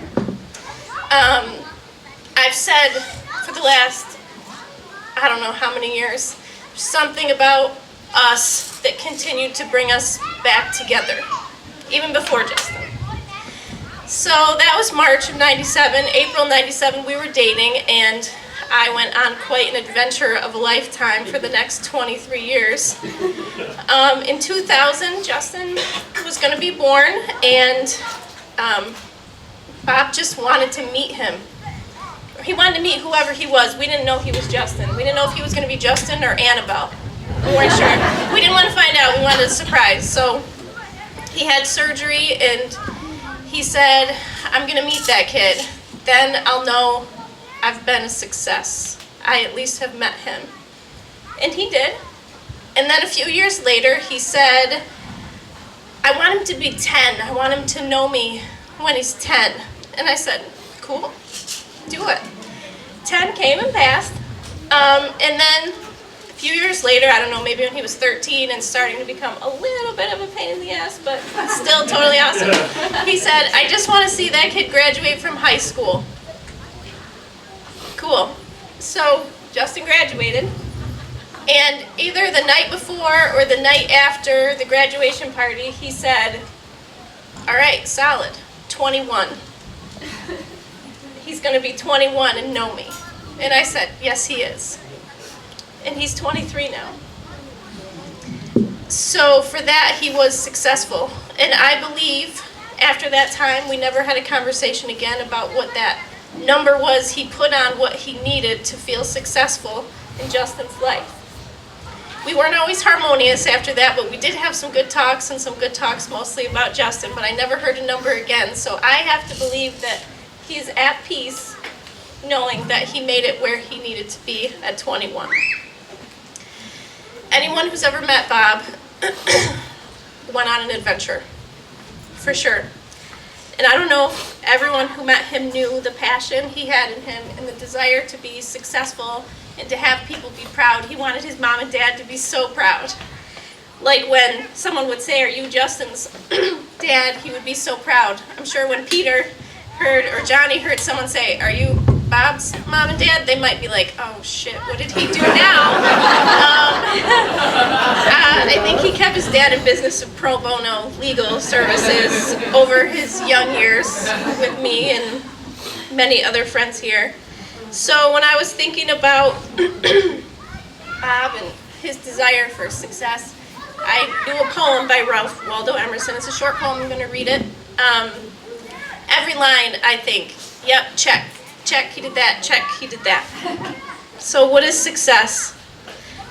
S20: I've said for the last, I don't know how many years, something about us that continued to bring us back together, even before Justin. So that was March of 97, April 97, we were dating, and I went on quite an adventure of a lifetime for the next 23 years. In 2000, Justin was going to be born, and Bob just wanted to meet him. He wanted to meet whoever he was. We didn't know he was Justin. We didn't know if he was going to be Justin or Annabelle. We weren't sure. We didn't want to find out. We wanted a surprise. So he had surgery, and he said, "I'm going to meet that kid. Then I'll know I've been a success. I at least have met him." And he did. And then a few years later, he said, "I want him to be 10. I want him to know me when he's 10. And I said, "Cool, do it." 10 came and passed. And then few years later, I don't know, maybe when he was 13 and starting to become a little bit of a pain in the ass, but still totally awesome, he said, I just want to see that kid graduate from high school. Cool. So Justin graduated, and either the night before or the night after the graduation party, he said, all right, solid, 21. He's going to be 21 and know me. And I said, yes, he is. And he's 23 now. So for that, he was successful. And I believe after that time, we never had a conversation again about what that number was he put on what he needed to feel successful in Justin's life. We weren't always harmonious after that, but we did have some good talks, and some good talks mostly about Justin, but I never heard a number again. So I have to believe that he's at peace knowing that he made it where he needed to be at 21. Anyone who's ever met Bob went on an adventure, for sure. And I don't know if everyone who met him knew the passion he had in him and the desire to be successful and to have people be proud. He wanted his mom and dad to be so proud. Like when someone would say, are you Justin's dad? He would be so proud. I'm sure when Peter heard, or Johnny heard someone say, are you Bob's mom and dad? They might be like, oh shit, what did he do now? I think he kept his dad in business of pro bono legal services over his young years with me and many other friends here. So when I was thinking about Bob and his desire for success, I knew a poem by Ralph Waldo Emerson. It's a short poem, I'm going to read it. Every line, I think, yep, check, he did that, check, he did that. So what is success?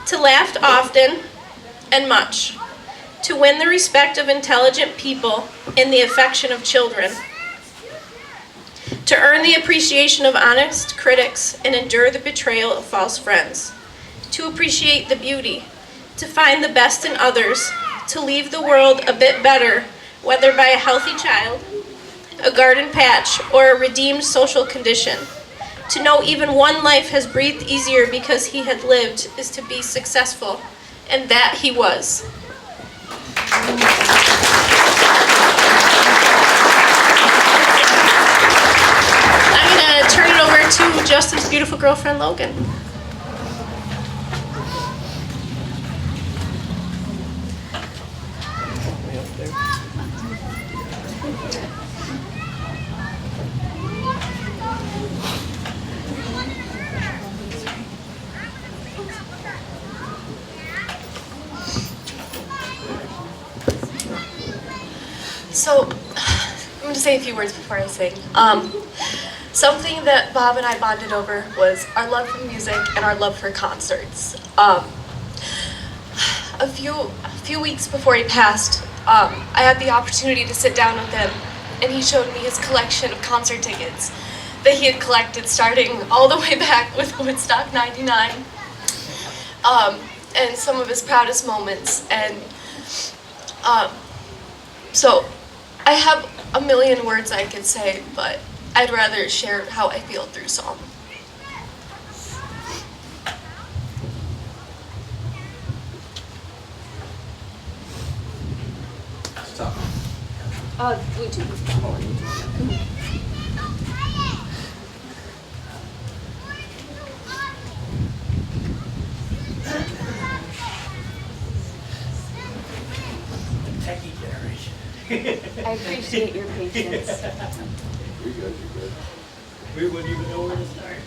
S20: To laugh often and much, to win the respect of intelligent people and the affection of children, to earn the appreciation of honest critics and endure the betrayal of false friends, to appreciate the beauty, to find the best in others, to leave the world a bit better, whether by a healthy child, a garden patch, or a redeemed social condition. To know even one life has breathed easier because he had lived is to be successful, and that he was. I'm going to turn it over to Justin's beautiful girlfriend, Logan. So, I'm going to say a few words before I sing. Something that Bob and I bonded over was our love for music and our love for concerts. A few weeks before he passed, I had the opportunity to sit down with him, and he showed me his collection of concert tickets that he had collected starting all the way back with Woodstock '99, and some of his proudest moments. And so I have a million words I could say, but I'd rather share how I feel through song.
S17: Techie generation.
S7: I appreciate your patience.
S15: You're good, you're good.
S17: We wouldn't even know where to start.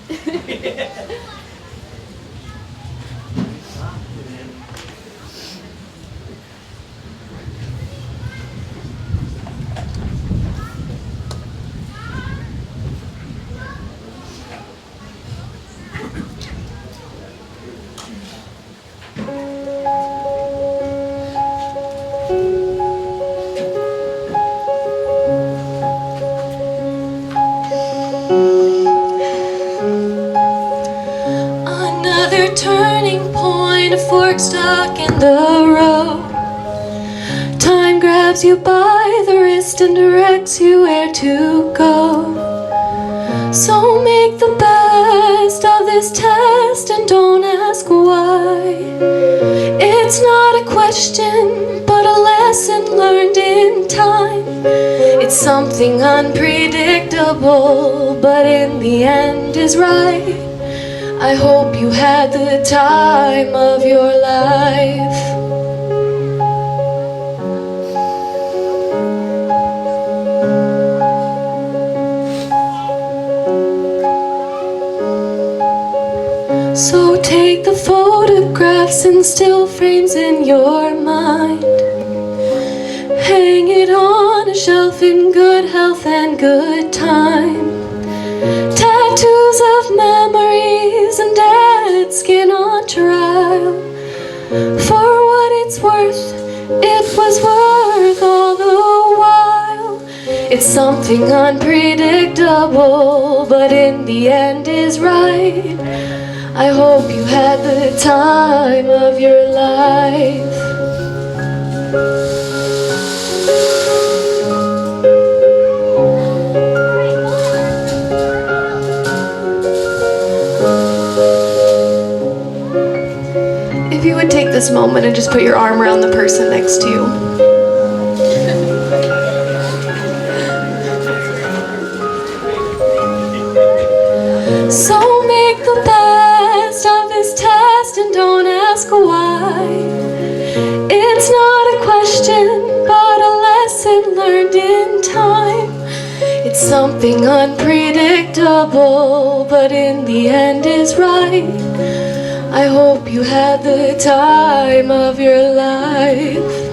S18: Another turning point, a fork stuck in the road. Time grabs you by the wrist and directs you where to go. So make the best of this test and don't ask why. It's not a question, but a lesson learned in time. It's something unpredictable, but in the end is right. I hope you had the time of your life. So take the photographs and still frames in your mind. Hang it on a shelf in good health and good time. Tattoos of memories and dead skin on trial. For what it's worth, it was worth all the while. It's something unpredictable, but in the end is right. I hope you had the time of your life. If you would take this moment and just put your arm around the person next to you. So make the best of this test and don't ask why. It's not a question, but a lesson learned in time. It's something unpredictable, but in the end is right. I hope you had the time of your life.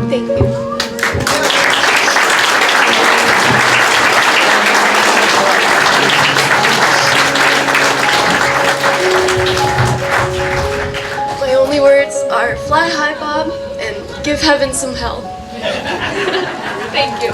S18: Thank you. My only words are fly high, Bob, and give heaven some hell. Thank you.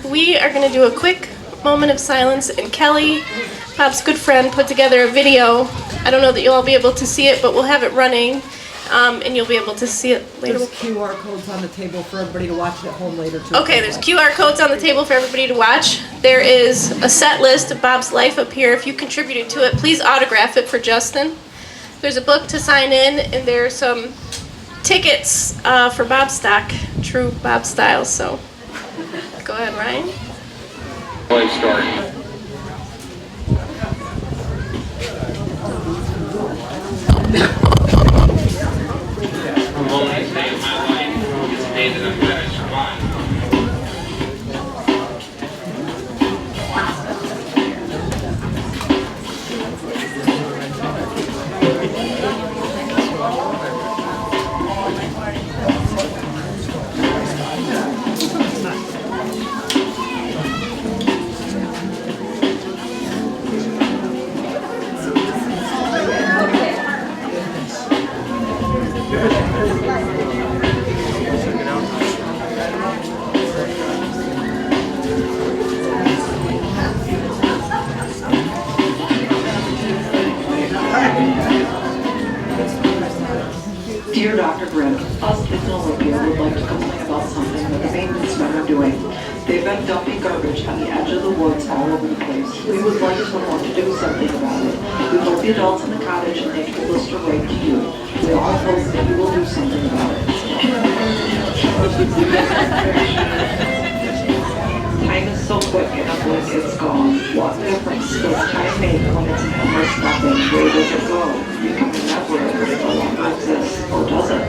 S20: We are going to do a quick moment of silence, and Kelly, Bob's good friend, put together a video. I don't know that you'll all be able to see it, but we'll have it running, and you'll be able to see it later.
S21: There's QR codes on the table for everybody to watch it at home later too.
S20: Okay, there's QR codes on the table for everybody to watch. There is a set list of Bob's life up here. If you contributed to it, please autograph it for Justin. There's a book to sign in, and there are some tickets for Bob stock, true Bob style. So go ahead, Ryan.
S22: Life story. The loneliest day of my life is the day that I'm glad I survived.
S23: Dear Dr. Grimm, us kids in Olympia would like to complain about something that the maintenance men are doing. They've been dumping garbage on the edge of the woods all over the place. We would like someone to do something about it. We hope the adults in the cottage and nature will list a way to you. We all hope that you will do something about it. Time is so quick and a blink it's gone. What difference does time make when it's almost nothing? Where does it go? Becoming that word that no longer exists, or does it?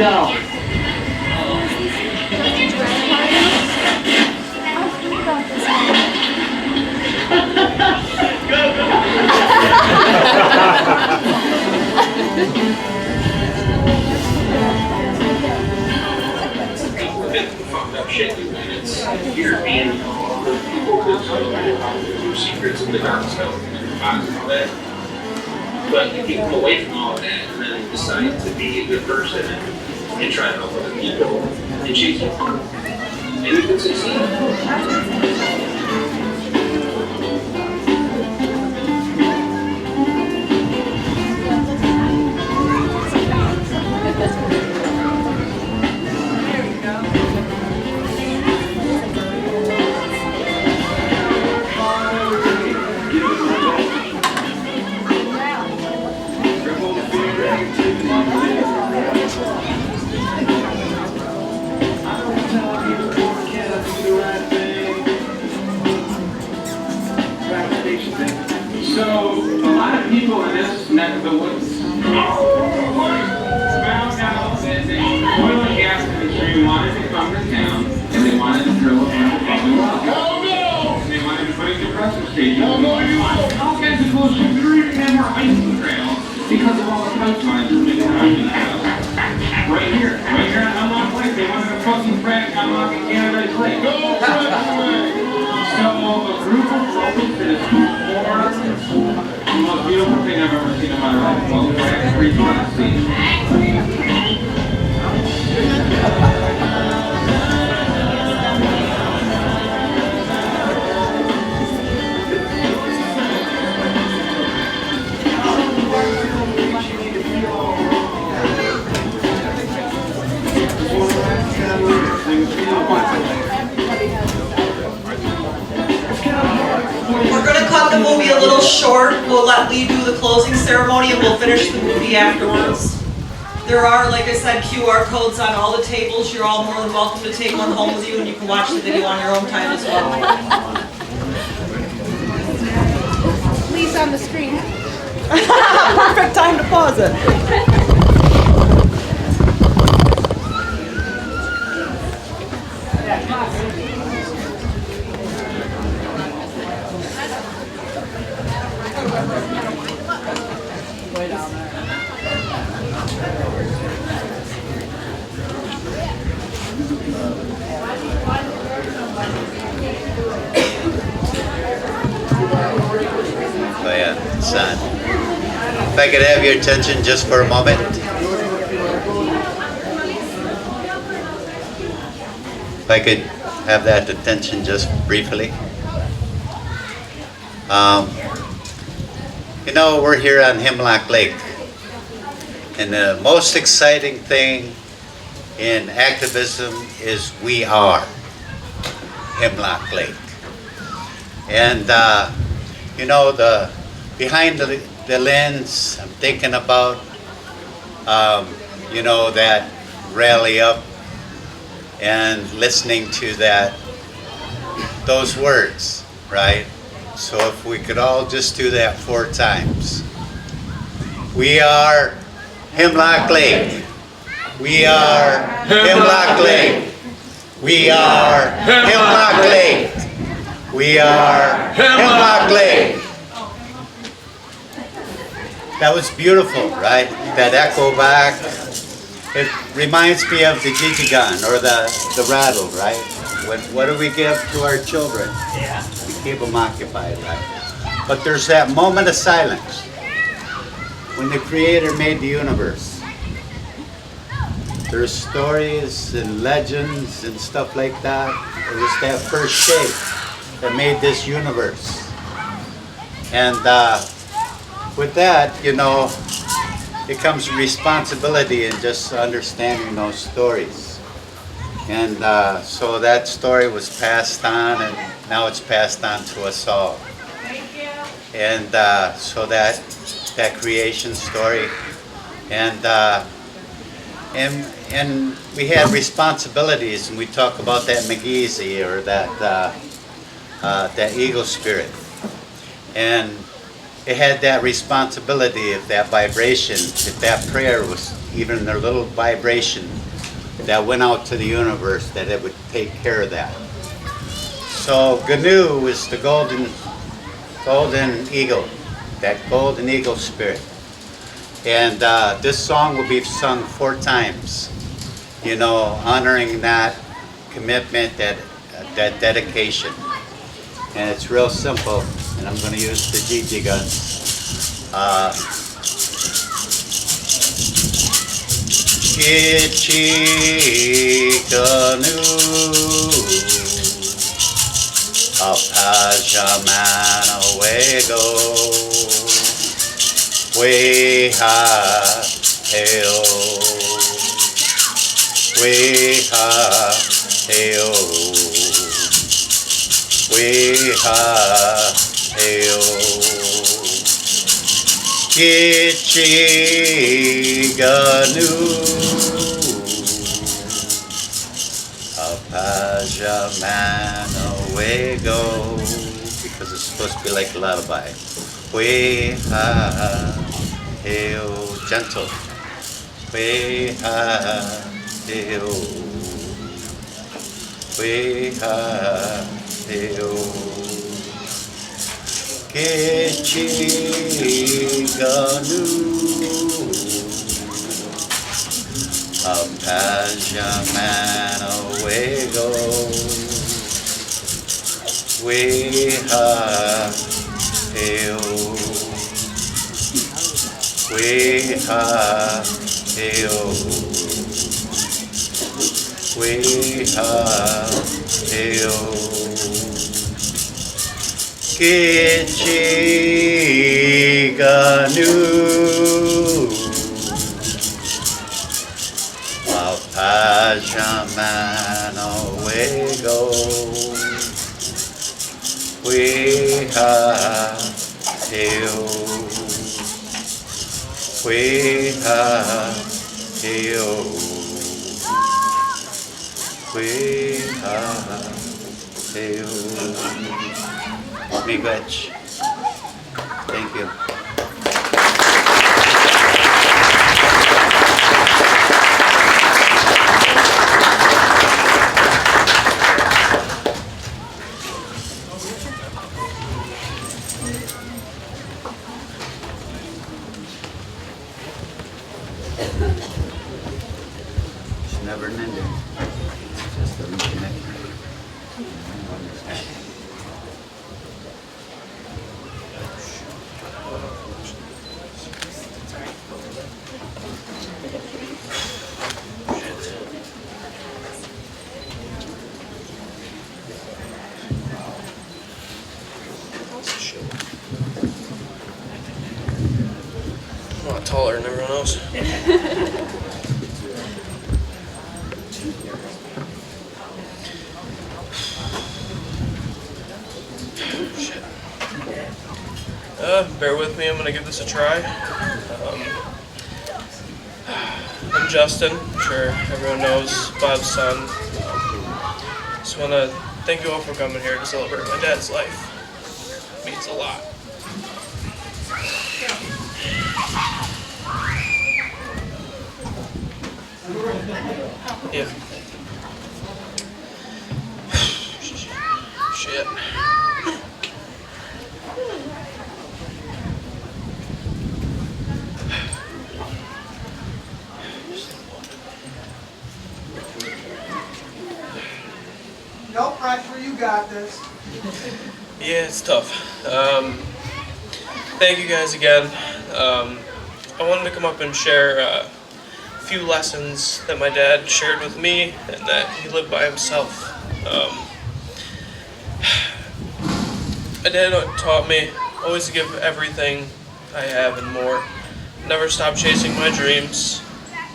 S23: Go.
S22: Fucked up shit, and it's you're being people could do secrets in the dark stuff and all that. But if you come away from all of that and then decide to be a good person and try to help other people and chase it, and you can succeed. So, a lot of people in this neck of the woods found out that the oil and gas industry wanted to come to town and they wanted to drill a bunch of fucking wells. And they wanted to put a compressor station. All kinds of cool shit. We don't even have our hiking trail because of all the pipelines that we have in the house. Right here on Hemlock Lake, they wanted a fucking frack Hemlock in Canada's Lake. So a group of locals did the most beautiful thing I've ever seen in my life. Well, frack free
S14: We're going to cut the movie a little short. We'll let Lee do the closing ceremony and we'll finish the movie afterwards. There are, like I said, QR codes on all the tables. You're all more than welcome to take one home with you and you can watch the video on your own time as well.
S5: Please on the screen.
S21: Perfect time to pause it. Way down there.
S2: Oh yeah, son. If I could have your attention just for a moment. If I could have that attention just briefly. You know, we're here on Hemlock Lake, and the most exciting thing in activism is we are Hemlock Lake. And you know, behind the lens, I'm thinking about you know, that rally up and listening to those words, right? So if we could all just do that 4 times. We are Hemlock Lake. We are Hemlock Lake. We are Hemlock Lake. We are Hemlock Lake. That was beautiful, right? That echo back. It reminds me of the jijigan or the rattle, right? What do we give to our children? Yeah. We keep them occupied, right? But there's that moment of silence when the Creator made the universe. There's stories and legends and stuff like that. It was that first shape that made this universe. And with that, you know, it comes responsibility in just understanding those stories. And so that story was passed on, and now it's passed on to us all. Thank you. And so that creation story, and we had responsibilities, and we talk about that McGeezy or that eagle spirit, and it had that responsibility, if that vibration, if that prayer was even their little vibration that went out to the universe, that it would take care of that. So GNU is the golden eagle, that golden eagle spirit. And this song will be sung 4 times, you know, honoring that commitment, that dedication. And it's real simple, and I'm going to use the Gigi guns. Kichikanu Apajamana Wego Weha Heo Weha Heo Weha Heo Kichiganu Apajamana Wego, because it's supposed to be like a lullaby. Weha Heo, gentle. Weha Heo. Weha Heo. Kichiganu Apajamana Wego Weha Heo Weha Heo Weha Heo Kichiganu Apajamana Wego Weha Heo Weha Heo Weha Heo. Miigwech. Thank you. It's never an ending. It's just a reconnecting.
S4: I'm a lot taller than everyone else. Shit. Bear with me, I'm gonna give this a try. I'm Justin, I'm sure everyone knows Bob's son. Just wanna thank you all for coming here to celebrate my dad's life. It means a lot. Yeah. Shit.
S6: No pressure, you got this.
S4: Yeah, it's tough. Thank you guys again. I wanted to come up and share a few lessons that my dad shared with me and that he lived by himself. My dad taught me always to give everything I have and more. Never stop chasing my dreams.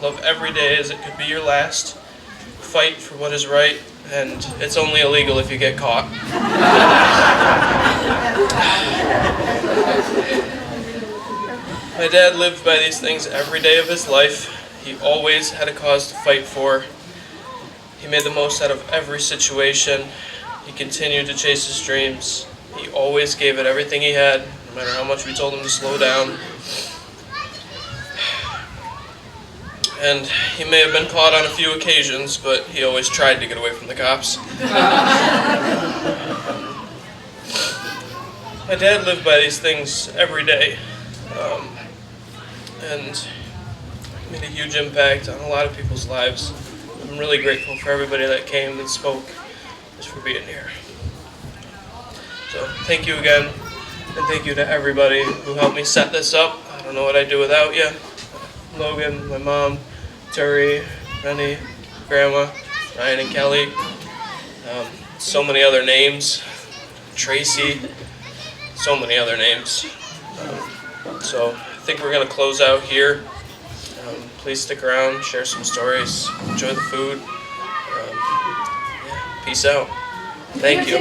S4: Love every day as it could be your last. Fight for what is right, and it's only illegal if you get caught. My dad lived by these things every day of his life. He always had a cause to fight for. He made the most out of every situation. He continued to chase his dreams. He always gave it everything he had, no matter how much we told him to slow down. And he may have been caught on a few occasions, but he always tried to get away from the cops. My dad lived by these things every day, and made a huge impact on a lot of people's lives. I'm really grateful for everybody that came and spoke, just for being here. So thank you again, and thank you to everybody who helped me set this up. I don't know what I'd do without you. Logan, my mom, Turi, Rennie, Grandma, Ryan and Kelly, so many other names, Tracy, so many other names. So I think we're going to close out here. Please stick around, share some stories, enjoy the food. Peace out. Thank you.